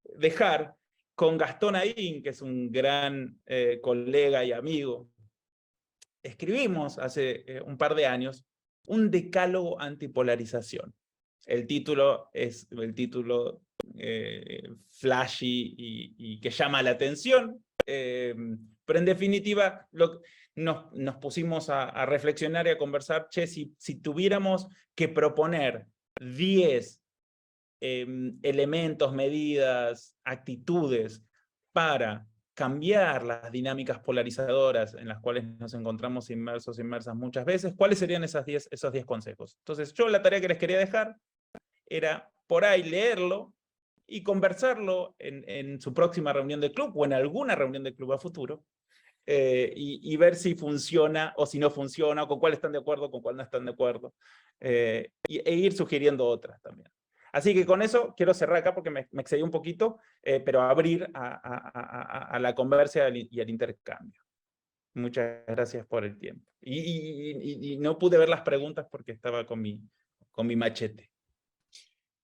dejar, con Gastón Aín, que es un gran colega y amigo. Escribimos hace un par de años un decálogo antipolarización. El título es el título flashy y que llama la atención, pero en definitiva nos pusimos a reflexionar y a conversar, si tuviéramos que proponer 10 elementos, medidas, actitudes para cambiar las dinámicas polarizadoras en las cuales nos encontramos inmersas muchas veces, ¿cuáles serían esos 10 consejos? Entonces, yo la tarea que les quería dejar era por ahí leerlo y conversarlo en su próxima reunión de club o en alguna reunión de club a futuro, y ver si funciona o si no funciona, o con cuál están de acuerdo, con cuál no están de acuerdo, e ir sugiriendo otras también. Así que con eso quiero cerrar acá porque me excedí un poquito, pero abrir a la conversa y al intercambio. Muchas gracias por el tiempo. Y no pude ver las preguntas porque estaba con mi machete.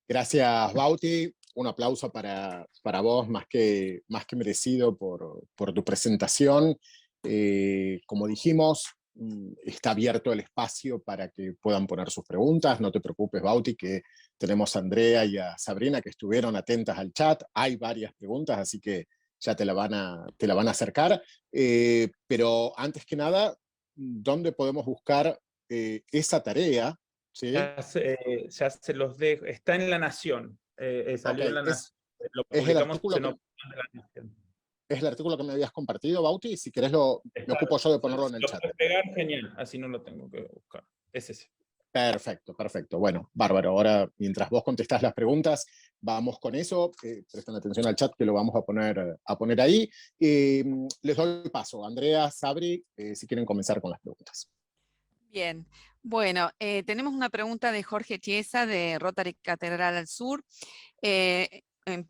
Gracias, Bauti. Un aplauso para vos, más que merecido por tu presentación. Como dijimos, está abierto el espacio para que puedan poner sus preguntas. No te preocupes, Bauti, que tenemos a Andrea y a Sabrina que estuvieron atentas al chat. Hay varias preguntas, así que ya te la van a acercar. Pero antes que nada, ¿dónde podemos buscar esa tarea? ¿Sí? Ya se los dejo. Está en La Nación. Salió en La Nación. Lo publicamos en La Nación. ¿Es el artículo que me habías compartido, Bauti? Si querés me ocupo yo de ponerlo en el chat. Lo puedes pegar, genial. Así no lo tengo que buscar. Es ese. Perfecto, perfecto. Bueno, bárbaro. Ahora, mientras vos contestás las preguntas, vamos con eso. Presten atención al chat que lo vamos a poner ahí. Les doy paso. Andrea, Sabri, si quieren comenzar con las preguntas. Bien, bueno, tenemos una pregunta de Jorge Chiesa de Rotary Catedral al Sur.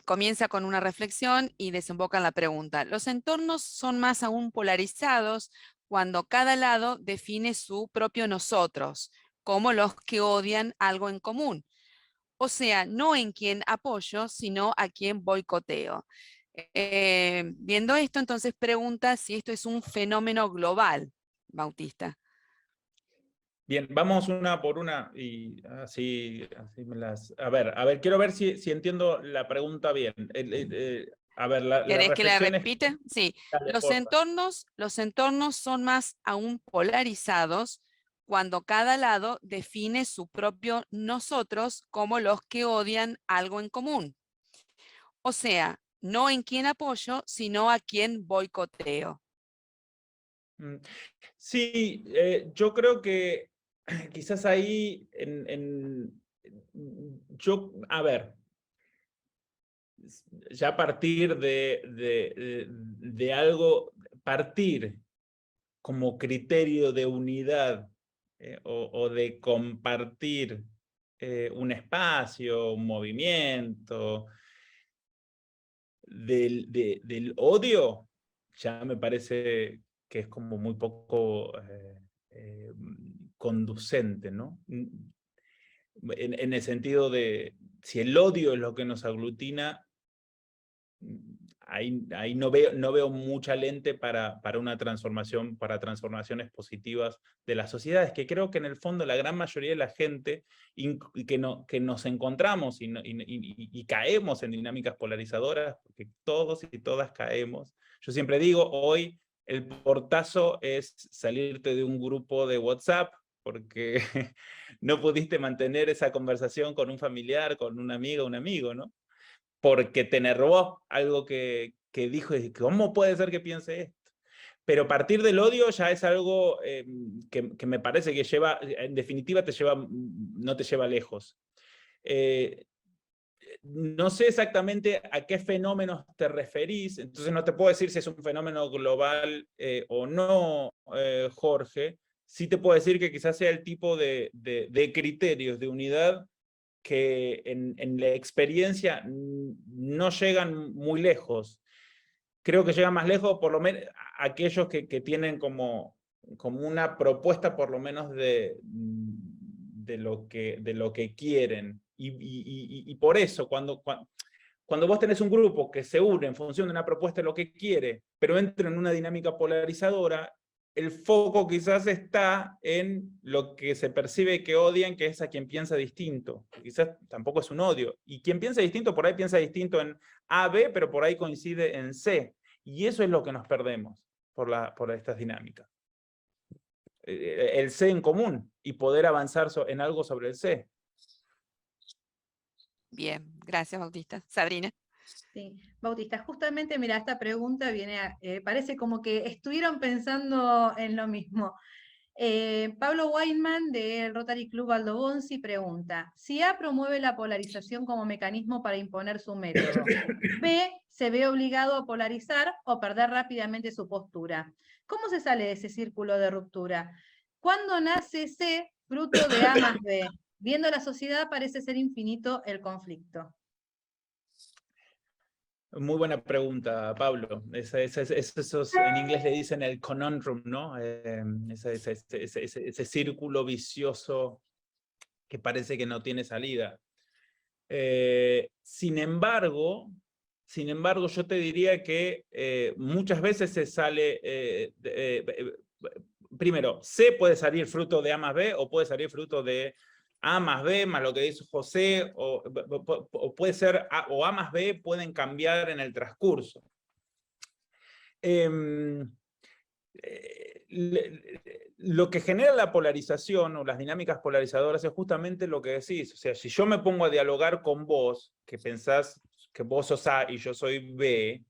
Comienza con una reflexión y desemboca en la pregunta. Los entornos son más aún polarizados cuando cada lado define su propio nosotros, como los que odian algo en común. O sea, no en quién apoyo, sino a quién boicoteo. Viendo esto, entonces pregunta si esto es un fenómeno global, Bautista. Bien, vamos una por una y así me las... A ver, quiero ver si entiendo la pregunta bien. A ver, la ¿Querés que la reflexión es... repite? Sí. Dale, Los entornos son más aún polarizados cuando cada lado define su propio nosotros como los que odian algo en común. O sea, no en quién apoyo, sino a quién boicoteo. Sí, yo creo que quizás ahí, a ver, ya a partir de algo, partir como criterio de unidad o de compartir un espacio, un movimiento, del odio, ya me parece que es como muy poco conducente, ¿no? En el sentido de, si el odio es lo que nos aglutina, ahí no veo mucha lente para una transformación, para transformaciones positivas de las sociedades, que creo que en el fondo la gran mayoría de la gente que nos encontramos y caemos en dinámicas polarizadoras, porque todos y todas caemos. Yo siempre digo, hoy el portazo es salirte de un grupo de WhatsApp, porque no pudiste mantener esa conversación con un familiar, con una amiga, un amigo, ¿no? Porque te enervó algo que dijo, ¿cómo puede ser que piense esto? Pero partir del odio ya es algo que me parece que lleva, en definitiva, no te lleva lejos. No sé exactamente a qué fenómenos te referís, entonces no te puedo decir si es un fenómeno global o no, Jorge. Sí te puedo decir que quizás sea el tipo de criterios de unidad que en la experiencia no llegan muy lejos. Creo que llegan más lejos, por lo menos, aquellos que tienen como una propuesta, por lo menos, de lo que quieren. Y por eso, cuando vos tenés un grupo que se une en función de una propuesta de lo que quiere, pero entra en una dinámica polarizadora, el foco quizás está en lo que se percibe que odian, que es a quien piensa distinto. Quizás tampoco es un odio. Y quien piensa distinto, por ahí piensa distinto en A, B, pero por ahí coincide en C. Y eso es lo que nos perdemos por estas dinámicas. El C en común y poder avanzar en algo sobre el C. Bien, gracias, Bautista. Sabrina. Sí, Bautista, justamente, mira, esta pregunta parece como que estuvieron pensando en lo mismo. Pablo Weinman, del Rotary Club Aldo Bonzi, pregunta, si A promueve la polarización como mecanismo para imponer su método, B se ve obligado a polarizar o perder rápidamente su postura. ¿Cómo se sale de ese círculo de ruptura? ¿Cuándo nace C, fruto de A más B? Viendo la sociedad parece ser infinito el conflicto. Muy buena pregunta, Pablo. Esos, en inglés le dicen el conundrum, ¿no? Ese círculo vicioso que parece que no tiene salida. Sin embargo, yo te diría que muchas veces se sale... primero, C puede salir fruto de A más B o puede salir fruto de A más B más lo que dice José, o puede ser o A más B pueden cambiar en el transcurso. Lo que genera la polarización o las dinámicas polarizadoras es justamente lo que decís. O sea, si yo me pongo a dialogar con vos, que pensás que vos sos A y yo soy B,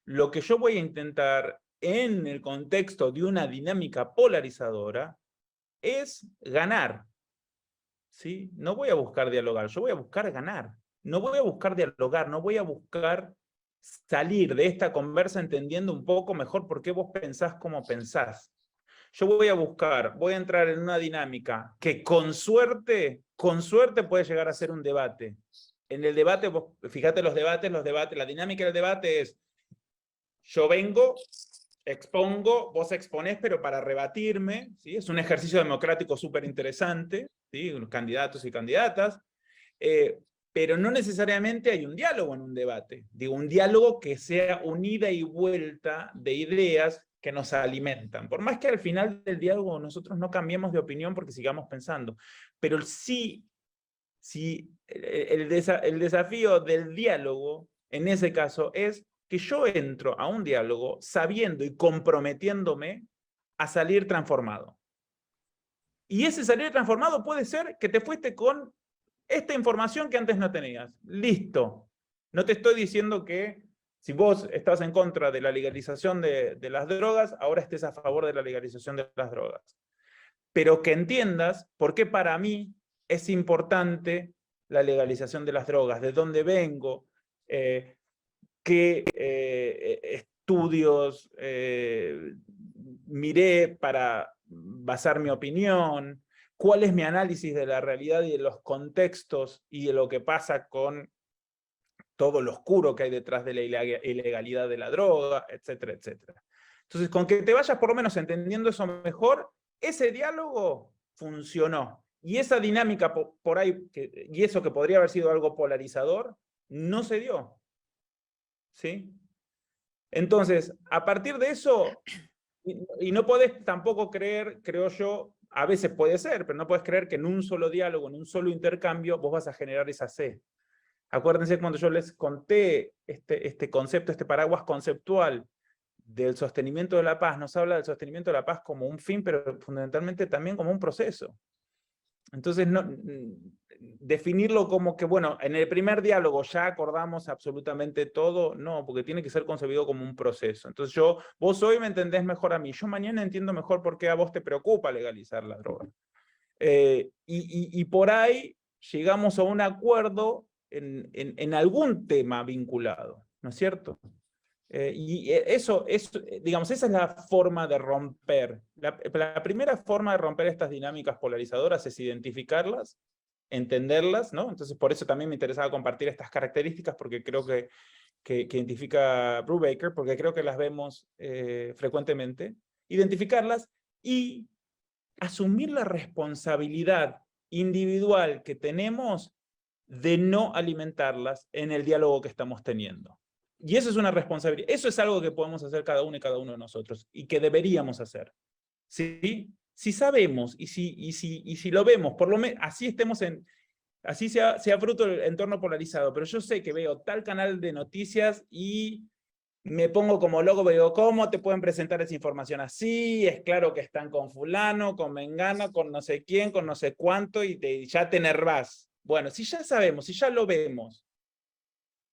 lo que yo voy a intentar en el contexto de una dinámica polarizadora es ganar. ¿sí? No voy a buscar dialogar, yo voy a buscar ganar. No voy a buscar dialogar, no voy a buscar salir de esta conversa entendiendo un poco mejor por qué vos pensás como pensás. Yo voy a entrar en una dinámica que con suerte puede llegar a ser un debate. En el debate, vos, fíjate los debates, la dinámica del debate es, yo vengo, expongo, vos exponés, pero para rebatirme, ¿sí? Es un ejercicio democrático súper interesante, ¿sí? Candidatos y candidatas, pero no necesariamente hay un diálogo en un debate. Digo, un diálogo que sea un ida y vuelta de ideas que nos alimentan. Por más que al final del diálogo nosotros no cambiemos de opinión porque sigamos pensando, pero sí el desafío del diálogo, en ese caso, es que yo entro a un diálogo sabiendo y comprometiéndome a salir transformado. Y ese salir transformado puede ser que te fuiste con esta información que antes no tenías. Listo. No te estoy diciendo que si vos estás en contra de la legalización de las drogas, ahora estés a favor de la legalización de las drogas. Pero que entiendas por qué para mí es importante la legalización de las drogas, de dónde vengo, qué estudios miré para basar mi opinión, cuál es mi análisis de la realidad y de los contextos y de lo que pasa con todo lo oscuro que hay detrás de la ilegalidad de la droga, etcétera, etcétera. Entonces, con que te vayas por lo menos entendiendo eso mejor, ese diálogo funcionó. Y esa dinámica por ahí, y eso que podría haber sido algo polarizador, no se dio. ¿Sí? Entonces, a partir de eso, y no podés tampoco creer, creo yo, a veces puede ser, pero no podés creer que en un solo diálogo, en un solo intercambio, vos vas a generar esa C. Acuérdense cuando yo les conté este concepto, este paraguas conceptual del sostenimiento de la paz, nos habla del sostenimiento de la paz como un fin, pero fundamentalmente también como un proceso. Entonces, definirlo como que, bueno, en el primer diálogo ya acordamos absolutamente todo, no, porque tiene que ser concebido como un proceso. Entonces vos hoy me entendés mejor a mí, yo mañana entiendo mejor por qué a vos te preocupa legalizar la droga. Y por ahí llegamos a un acuerdo en algún tema vinculado, ¿no es cierto? Digamos, esa es la forma de romper. La primera forma de romper estas dinámicas polarizadoras es identificarlas, entenderlas, ¿no? Entonces, por eso también me interesaba compartir estas características, porque creo que identifica Brubaker, porque creo que las vemos frecuentemente. Identificarlas y asumir la responsabilidad individual que tenemos de no alimentarlas en el diálogo que estamos teniendo. Y eso es una responsabilidad, eso es algo que podemos hacer cada uno y cada uno de nosotros, y que deberíamos hacer. ¿Sí? Si sabemos, y si lo vemos, por lo menos, así sea fruto del entorno polarizado, pero yo sé que veo tal canal de noticias y me pongo como loco, digo, ¿cómo te pueden presentar esa información así? Es claro que están con fulano, con mengano, con no sé quién, con no sé cuánto, y ya te enervás. Bueno, si ya sabemos, si ya lo vemos,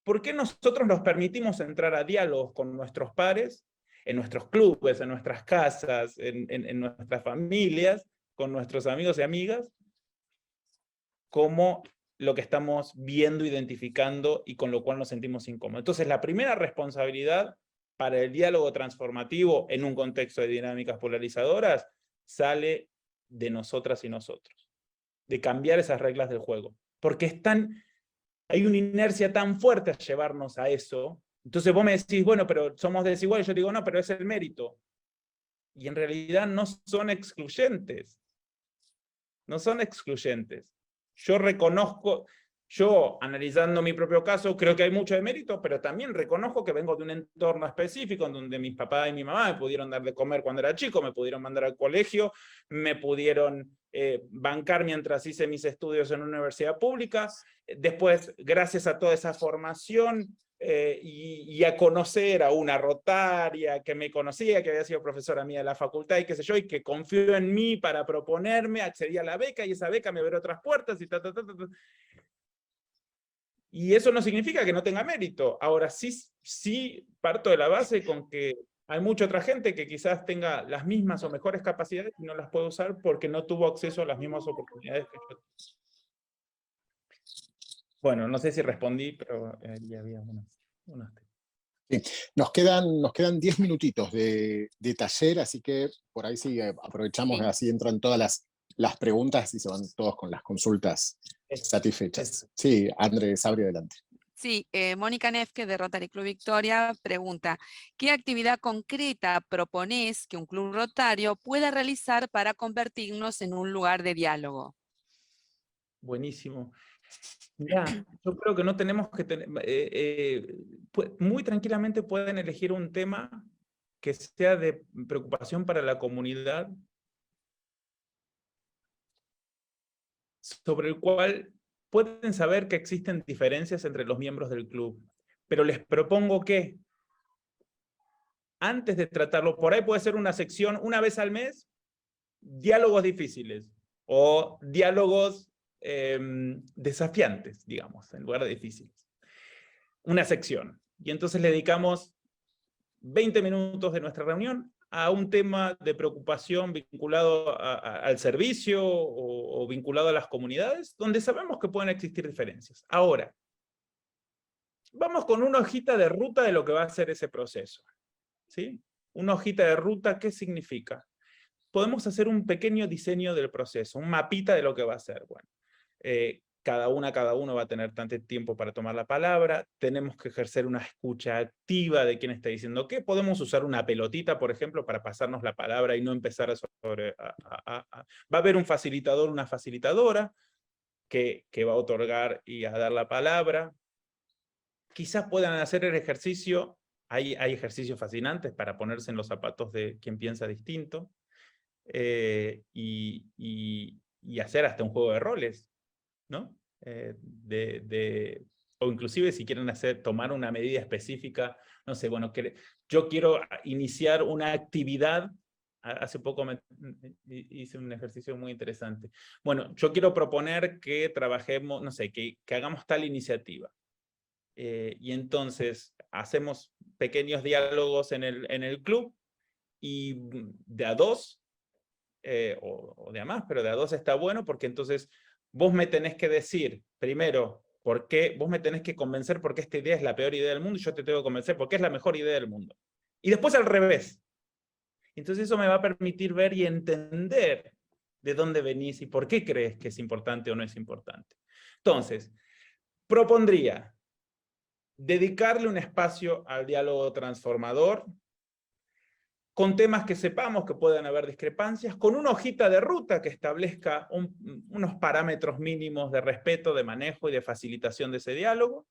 ¿por qué nosotros nos permitimos entrar a diálogos con nuestros pares, en nuestros clubes, en nuestras casas, en nuestras familias, con nuestros amigos y amigas, como lo que estamos viendo, identificando y con lo cual nos sentimos incómodos? Entonces, la primera responsabilidad para el diálogo transformativo en un contexto de dinámicas polarizadoras sale de nosotras y nosotros, de cambiar esas reglas del juego, porque hay una inercia tan fuerte a llevarnos a eso. Entonces vos me decís, bueno, pero somos desiguales, yo digo, no, pero es el mérito. Y en realidad no son excluyentes. No son excluyentes. Yo reconozco, analizando mi propio caso, creo que hay mucho de mérito, pero también reconozco que vengo de un entorno específico en donde mis papás y mi mamá me pudieron dar de comer cuando era chico, me pudieron mandar al colegio, me pudieron bancar mientras hice mis estudios en una universidad pública. Después, gracias a toda esa formación y a conocer a una rotaria que me conocía, que había sido profesora mía de la facultad y qué sé yo, y que confió en mí para proponerme, accedí a la beca y esa beca me abrió otras puertas y Y eso no significa que no tenga mérito. Ahora sí parto de la base con que hay mucha otra gente que quizás tenga las mismas o mejores capacidades y no las puede usar porque no tuvo acceso a las mismas oportunidades que yo. Bueno, no sé si respondí, pero ya había unos temas. Sí. Nos quedan 10 minutitos de taller, así que por ahí sí aprovechamos, Sí. así entran todas las preguntas y se van todos con las consultas satisfechas. Sí, Andrés, abre adelante. Sí, Mónica Nefke de Rotary Club Victoria pregunta, ¿qué actividad concreta proponés que un club rotario pueda realizar para convertirnos en un lugar de diálogo? Buenísimo. Ya, yo creo que no tenemos que tener, muy tranquilamente pueden elegir un tema que sea de preocupación para la comunidad, sobre el cual pueden saber que existen diferencias entre los miembros del club, pero les propongo que antes de tratarlo, por ahí puede ser una sección una vez al mes, diálogos difíciles, o diálogos desafiantes, digamos, en lugar de difíciles. Una sección. Y entonces le dedicamos 20 minutos de nuestra reunión a un tema de preocupación vinculado al servicio o vinculado a las comunidades, donde sabemos que pueden existir diferencias. Ahora, vamos con una hojita de ruta de lo que va a ser ese proceso. ¿Sí? Una hojita de ruta, ¿qué significa? Podemos hacer un pequeño diseño del proceso, un mapita de lo que va a ser. Bueno, cada uno va a tener tanto tiempo para tomar la palabra, tenemos que ejercer una escucha activa de quién está diciendo qué, podemos usar una pelotita, por ejemplo, para pasarnos la palabra y no empezar va a haber un facilitador, una facilitadora, que va a otorgar y a dar la palabra. Quizás puedan hacer el ejercicio, hay ejercicios fascinantes para ponerse en los zapatos de quien piensa distinto, y hacer hasta un juego de roles, ¿no? O inclusive si quieren tomar una medida específica, no sé, bueno, yo quiero iniciar una actividad. Hace poco hice un ejercicio muy interesante. Bueno, yo quiero proponer que trabajemos, no sé, que hagamos tal iniciativa. Y entonces hacemos pequeños diálogos en el club, y de a dos, o de a más, pero de a dos está bueno, porque entonces vos me tenés que decir, primero, por qué, vos me tenés que convencer por qué esta idea es la peor idea del mundo, y yo te tengo que convencer por qué es la mejor idea del mundo. Y después al revés. Entonces eso me va a permitir ver y entender de dónde venís y por qué crees que es importante o no es importante. Entonces, propondría dedicarle un espacio al diálogo transformador, con temas que sepamos que pueden haber discrepancias, con una hojita de ruta que establezca unos parámetros mínimos de respeto, de manejo y de facilitación de ese diálogo,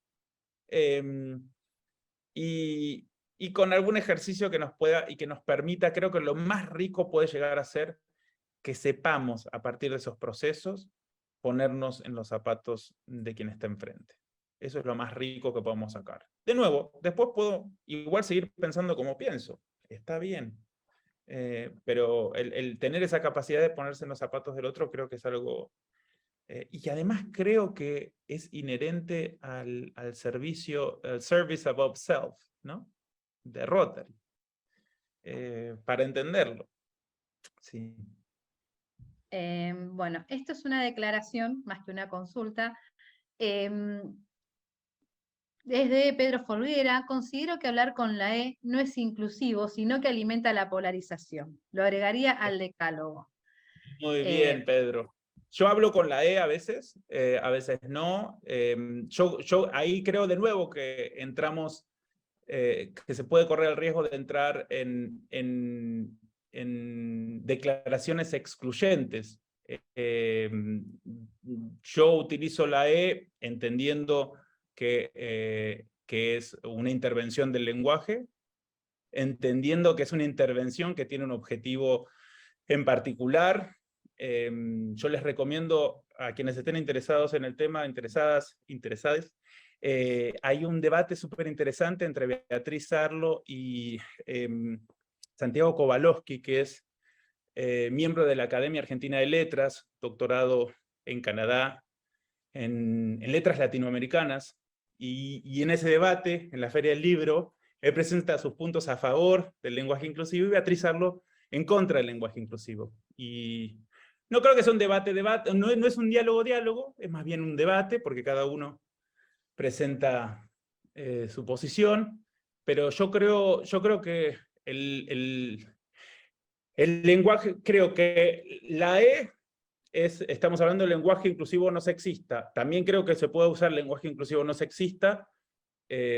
y con algún ejercicio que nos pueda y que nos permita, creo que lo más rico puede llegar a ser que sepamos a partir de esos procesos ponernos en los zapatos de quien está enfrente. Eso es lo más rico que podemos sacar. De nuevo, después puedo igual seguir pensando como pienso. Está bien. Pero el tener esa capacidad de ponerse en los zapatos del otro creo que es algo... y además creo que es inherente al servicio, el service above self, ¿no? De Rotary. Para entenderlo. Sí. Bueno, esto es una declaración más que una consulta. Desde Pedro Folguera, considero que hablar con la E no es inclusivo, sino que alimenta la polarización. Lo agregaría al decálogo. Muy bien, Pedro. Yo hablo con la E a veces no. Yo ahí creo de nuevo que entramos, que se puede correr el riesgo de entrar en declaraciones excluyentes. Yo utilizo la E entendiendo que es una intervención del lenguaje, entendiendo que es una intervención que tiene un objetivo en particular. Yo les recomiendo a quienes estén interesados en el tema, interesadas, hay un debate súper interesante entre Beatriz Sarlo y Santiago Kowalowski, que es miembro de la Academia Argentina de Letras, doctorado en Canadá, en letras latinoamericanas, y en ese debate, en la Feria del Libro, él presenta sus puntos a favor del lenguaje inclusivo y Beatriz Sarlo en contra del lenguaje inclusivo. Y no creo que sea un debate, no es un diálogo, es más bien un debate, porque cada uno presenta su posición, pero yo creo que el lenguaje, creo que la E estamos hablando del lenguaje inclusivo no sexista. También creo que se puede usar lenguaje inclusivo no sexista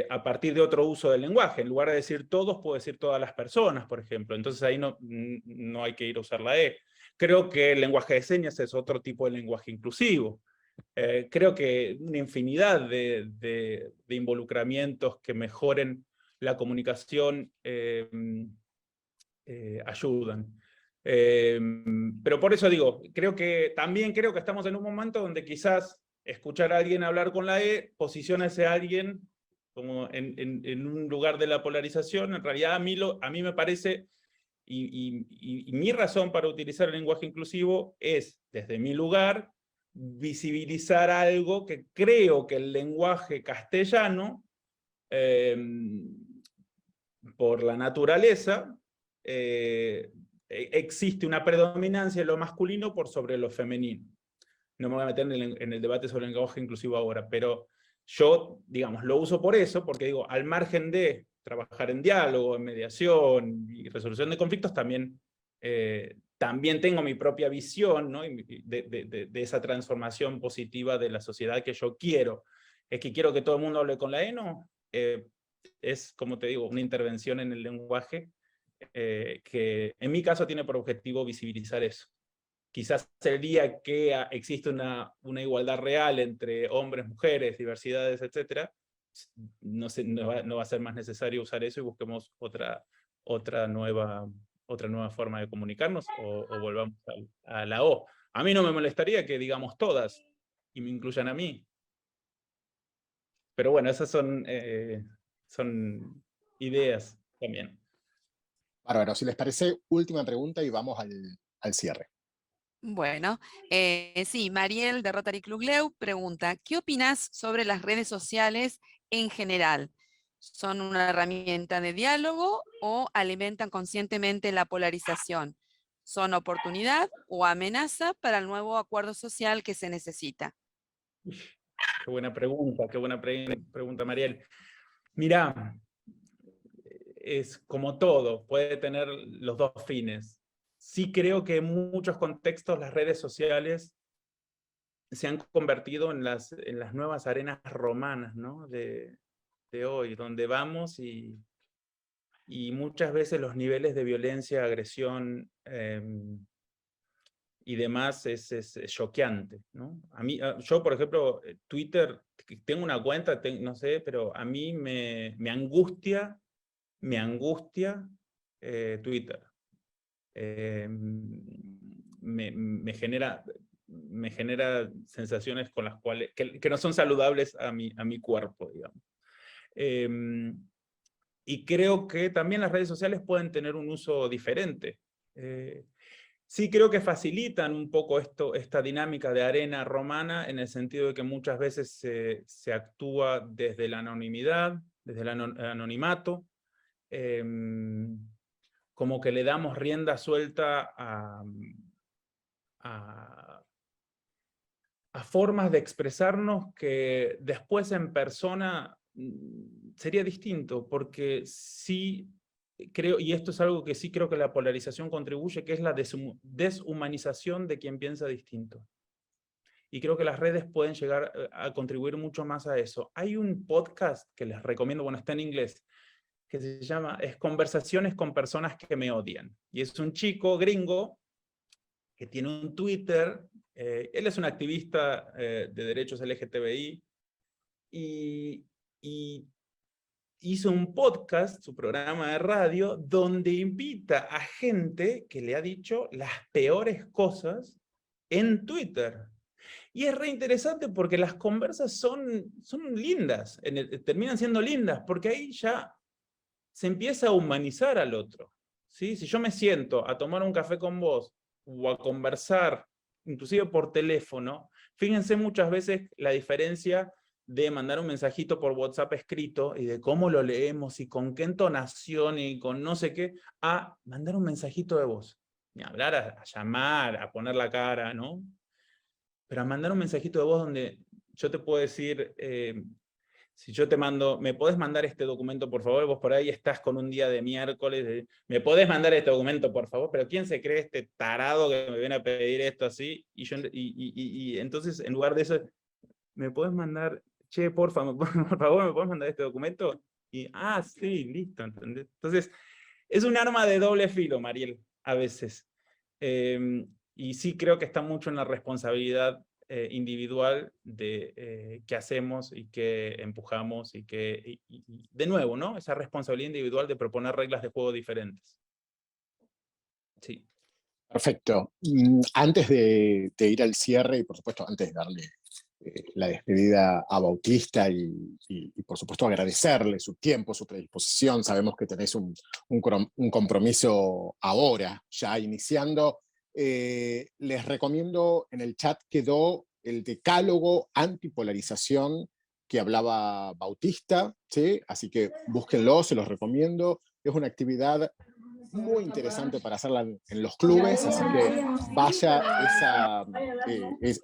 a partir de otro uso del lenguaje. En lugar de decir todos, puedo decir todas las personas, por ejemplo. Entonces ahí no hay que ir a usar la E. Creo que el lenguaje de señas es otro tipo de lenguaje inclusivo. Creo que una infinidad de involucramientos que mejoren la comunicación ayudan. Pero por eso digo, también creo que estamos en un momento donde quizás escuchar a alguien hablar con la E posiciona a ese alguien como en un lugar de la polarización. En realidad a mí me parece, y mi razón para utilizar el lenguaje inclusivo es, desde mi lugar, visibilizar algo que creo que el lenguaje castellano, por la naturaleza, existe una predominancia de lo masculino por sobre lo femenino. No me voy a meter en el debate sobre el lenguaje inclusivo ahora, pero yo, digamos, lo uso por eso, porque digo, al margen de trabajar en diálogo, en mediación y resolución de conflictos, también tengo mi propia visión, ¿no? de esa transformación positiva de la sociedad que yo quiero. Es que quiero que todo el mundo hable con la E, no. Es, como te digo, una intervención en el lenguaje que en mi caso tiene por objetivo visibilizar eso. Quizás el día que existe una igualdad real entre hombres, mujeres, diversidades, etc., no va a ser más necesario usar eso y busquemos otra nueva forma de comunicarnos o volvamos a la O. A mí no me molestaría que digamos todas y me incluyan a mí. Pero bueno, esas son ideas también. Bárbaro, si les parece, última pregunta y vamos al cierre. Bueno, sí, Mariel de Rotary Club Leu pregunta, ¿qué opinas sobre las redes sociales en general? ¿Son una herramienta de diálogo o alimentan conscientemente la polarización? ¿Son oportunidad o amenaza para el nuevo acuerdo social que se necesita? Qué buena pregunta, Mariel. Mirá, es como todo, puede tener los dos fines. Sí creo que en muchos contextos las redes sociales se han convertido en las nuevas arenas romanas, ¿no? de hoy, donde vamos y muchas veces los niveles de violencia, agresión y demás es choqueante, ¿no? Yo, por ejemplo, Twitter, tengo una cuenta, no sé, pero a mí me angustia Twitter. Me genera sensaciones con las cuales, que no son saludables a mi cuerpo, digamos. Y creo que también las redes sociales pueden tener un uso diferente. Sí creo que facilitan un poco esta dinámica de arena romana, en el sentido de que muchas veces se actúa desde la anonimidad, desde el anonimato, como que le damos rienda suelta a formas de expresarnos que después en persona sería distinto, porque sí creo, y esto es algo que sí creo que la polarización contribuye, que es la deshumanización de quien piensa distinto. Y creo que las redes pueden llegar a contribuir mucho más a eso. Hay un podcast que les recomiendo, bueno, está en inglés, que se llama Conversaciones con personas que me odian. Y es un chico gringo que tiene un Twitter, él es un activista de derechos LGTBI, y hizo un podcast, su programa de radio, donde invita a gente que le ha dicho las peores cosas en Twitter. Y es re interesante porque las conversas son lindas, terminan siendo lindas, porque ahí ya se empieza a humanizar al otro, ¿sí? Si yo me siento a tomar un café con vos o a conversar, inclusive por teléfono, fíjense muchas veces la diferencia de mandar un mensajito por WhatsApp escrito y de cómo lo leemos y con qué entonación y con no sé qué, a mandar un mensajito de voz. Ni hablar, a llamar, a poner la cara, ¿no? Pero a mandar un mensajito de voz donde yo te puedo decir, Si yo te mando, ¿me podés mandar este documento, por favor? Vos por ahí estás con un día de miércoles, ¿me podés mandar este documento, por favor? Pero ¿quién se cree este tarado que me viene a pedir esto así? Y entonces, en lugar de eso, ¿me podés mandar, che, por favor, ¿me podés mandar este documento? Y, sí, listo, ¿entendés? Entonces, es un arma de doble filo, Mariel, a veces. Y sí creo que está mucho en la responsabilidad individual de qué hacemos y qué empujamos y de nuevo, ¿no? Esa responsabilidad individual de proponer reglas de juego diferentes. Sí. Perfecto. Antes de ir al cierre, y por supuesto antes de darle la despedida a Bautista y por supuesto agradecerle su tiempo, su predisposición, sabemos que tenés un compromiso ahora, ya iniciando. Les recomiendo, en el chat quedó el decálogo antipolarización que hablaba Bautista, ¿sí? Así que búsquenlo, se los recomiendo. Es una actividad muy interesante para hacerla en los clubes, así que vaya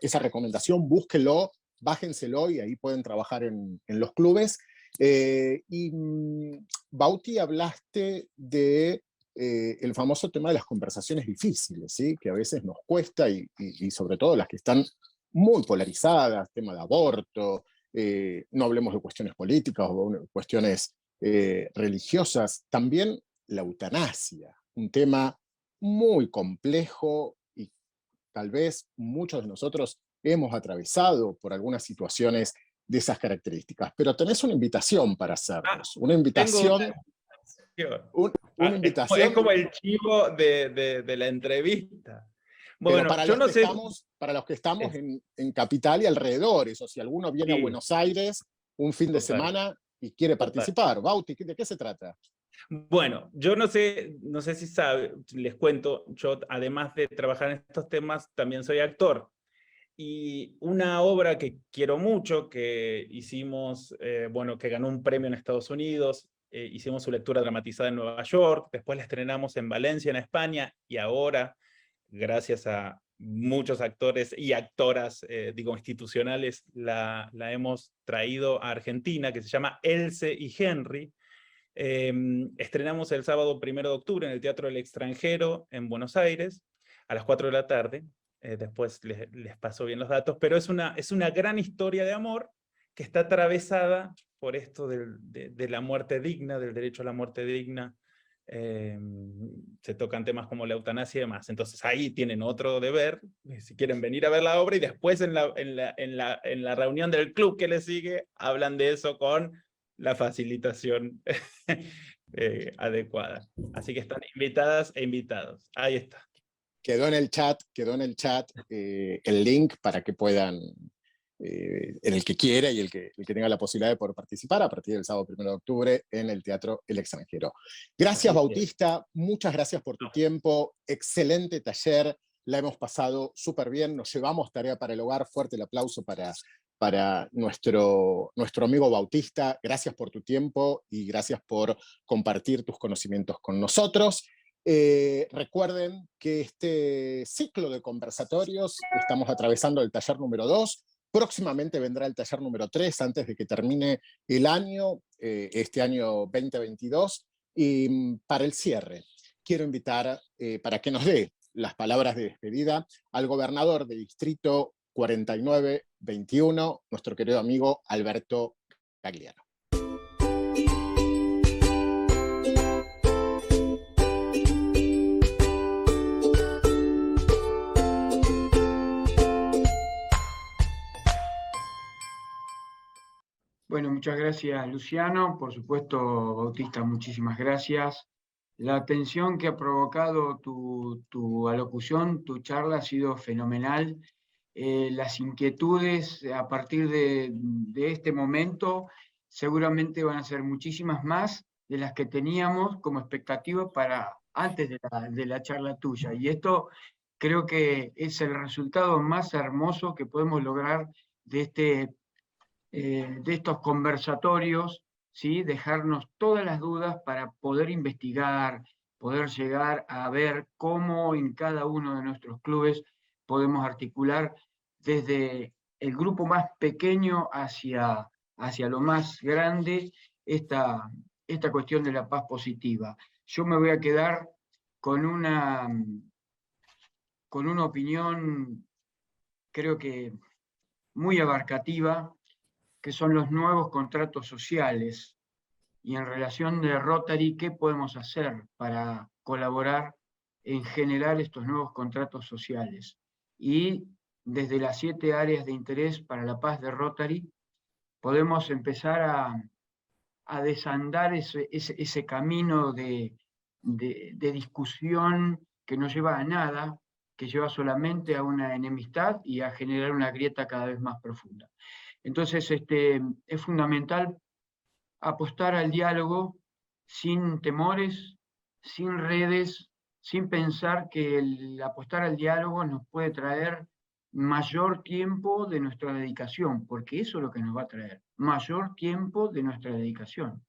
esa recomendación, búsquenlo, bájenselo y ahí pueden trabajar en los clubes. Bauti, hablaste de el famoso tema de las conversaciones difíciles, ¿sí? Que a veces nos cuesta y sobre todo las que están muy polarizadas, tema de aborto, no hablemos de cuestiones políticas o de cuestiones religiosas, también la eutanasia, un tema muy complejo y tal vez muchos de nosotros hemos atravesado por algunas situaciones de esas características, pero tenés una invitación para hacernos, una invitación... Una invitación. Es como el chivo de la entrevista. Bueno, pero para yo los no que sé... para los que estamos en Capital y alrededores, o si alguno viene a Buenos Aires un fin de semana y quiere participar. Bauti, ¿de qué se trata? Bueno, yo no sé si sabe, les cuento, yo además de trabajar en estos temas, también soy actor. Y una obra que quiero mucho, que hicimos, que ganó un premio en Estados Unidos, hicimos su lectura dramatizada en Nueva York, después la estrenamos en Valencia, en España, y ahora, gracias a muchos actores y actoras, institucionales, la hemos traído a Argentina, que se llama Else y Henry. Estrenamos el sábado 1 de octubre en el Teatro del Extranjero en Buenos Aires, a las 4 de la tarde. Después les paso bien los datos, pero es una gran historia de amor que está atravesada por esto de la muerte digna, del derecho a la muerte digna. Se tocan temas como la eutanasia y demás. Entonces ahí tienen otro deber, si quieren venir a ver la obra, y después en la reunión del club que les sigue, hablan de eso con la facilitación adecuada. Así que están invitadas e invitados. Ahí está. Quedó en el chat el link para que puedan, el que quiera y el que tenga la posibilidad de poder participar a partir del sábado 1 de octubre en el Teatro El Extranjero. Gracias, Bautista, muchas gracias por tu tiempo, excelente taller, la hemos pasado súper bien, nos llevamos tarea para el hogar, fuerte el aplauso para nuestro amigo Bautista, gracias por tu tiempo y gracias por compartir tus conocimientos con nosotros. Recuerden que este ciclo de conversatorios estamos atravesando el taller número 2, próximamente vendrá el taller número 3 antes de que termine el año, este año 2022, y para el cierre quiero invitar para que nos dé las palabras de despedida al gobernador del distrito 4921, nuestro querido amigo Alberto Gagliano. Bueno, muchas gracias, Luciano. Por supuesto, Bautista, muchísimas gracias. La atención que ha provocado tu alocución, tu charla ha sido fenomenal. Las inquietudes a partir de este momento seguramente van a ser muchísimas más de las que teníamos como expectativa para antes de la charla tuya. Y esto creo que es el resultado más hermoso que podemos lograr de estos conversatorios, ¿sí? Dejarnos todas las dudas para poder investigar, poder llegar a ver cómo en cada uno de nuestros clubes podemos articular desde el grupo más pequeño hacia hacia lo más grande esta cuestión de la paz positiva. Yo me voy a quedar con una opinión, creo que muy abarcativa, que son los nuevos contratos sociales. Y en relación de Rotary, ¿qué podemos hacer para colaborar en generar estos nuevos contratos sociales? Y desde las 7 áreas de interés para la paz de Rotary, podemos empezar a desandar ese camino de discusión que no lleva a nada, que lleva solamente a una enemistad y a generar una grieta cada vez más profunda. Entonces, es fundamental apostar al diálogo sin temores, sin redes, sin pensar que el apostar al diálogo nos puede traer mayor tiempo de nuestra dedicación, porque eso es lo que nos va a traer, mayor tiempo de nuestra dedicación.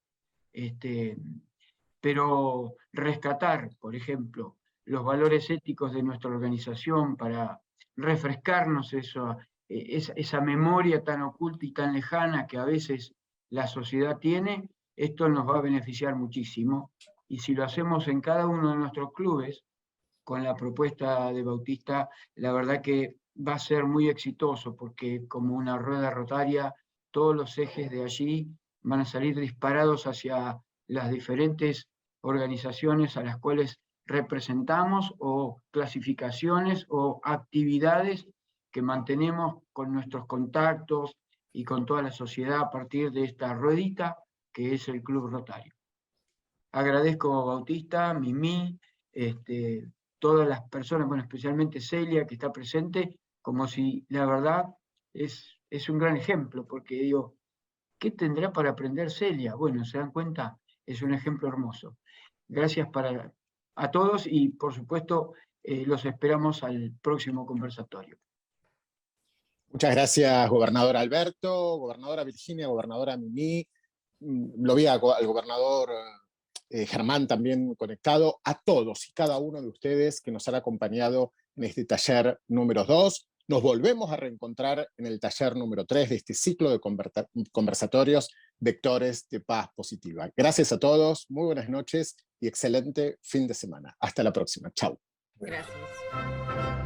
Pero rescatar, por ejemplo, los valores éticos de nuestra organización para refrescarnos esa memoria tan oculta y tan lejana que a veces la sociedad tiene, esto nos va a beneficiar muchísimo. Y si lo hacemos en cada uno de nuestros clubes, con la propuesta de Bautista, la verdad que va a ser muy exitoso, porque como una rueda rotaria, todos los ejes de allí van a salir disparados hacia las diferentes organizaciones a las cuales representamos, o clasificaciones o actividades que mantenemos con nuestros contactos y con toda la sociedad a partir de esta ruedita que es el Club Rotario. Agradezco a Bautista, Mimí, todas las personas, bueno, especialmente Celia, que está presente, como si la verdad es un gran ejemplo, porque digo, ¿qué tendrá para aprender Celia? Bueno, ¿se dan cuenta? Es un ejemplo hermoso. Gracias a todos y, por supuesto, los esperamos al próximo conversatorio. Muchas gracias, gobernador Alberto, gobernadora Virginia, gobernadora Mimí. Lo vi al gobernador Germán también conectado, a todos y cada uno de ustedes que nos han acompañado en este taller número 2. Nos volvemos a reencontrar en el taller número 3 de este ciclo de conversatorios Vectores de Paz Positiva. Gracias a todos, muy buenas noches y excelente fin de semana. Hasta la próxima. Chau. Gracias.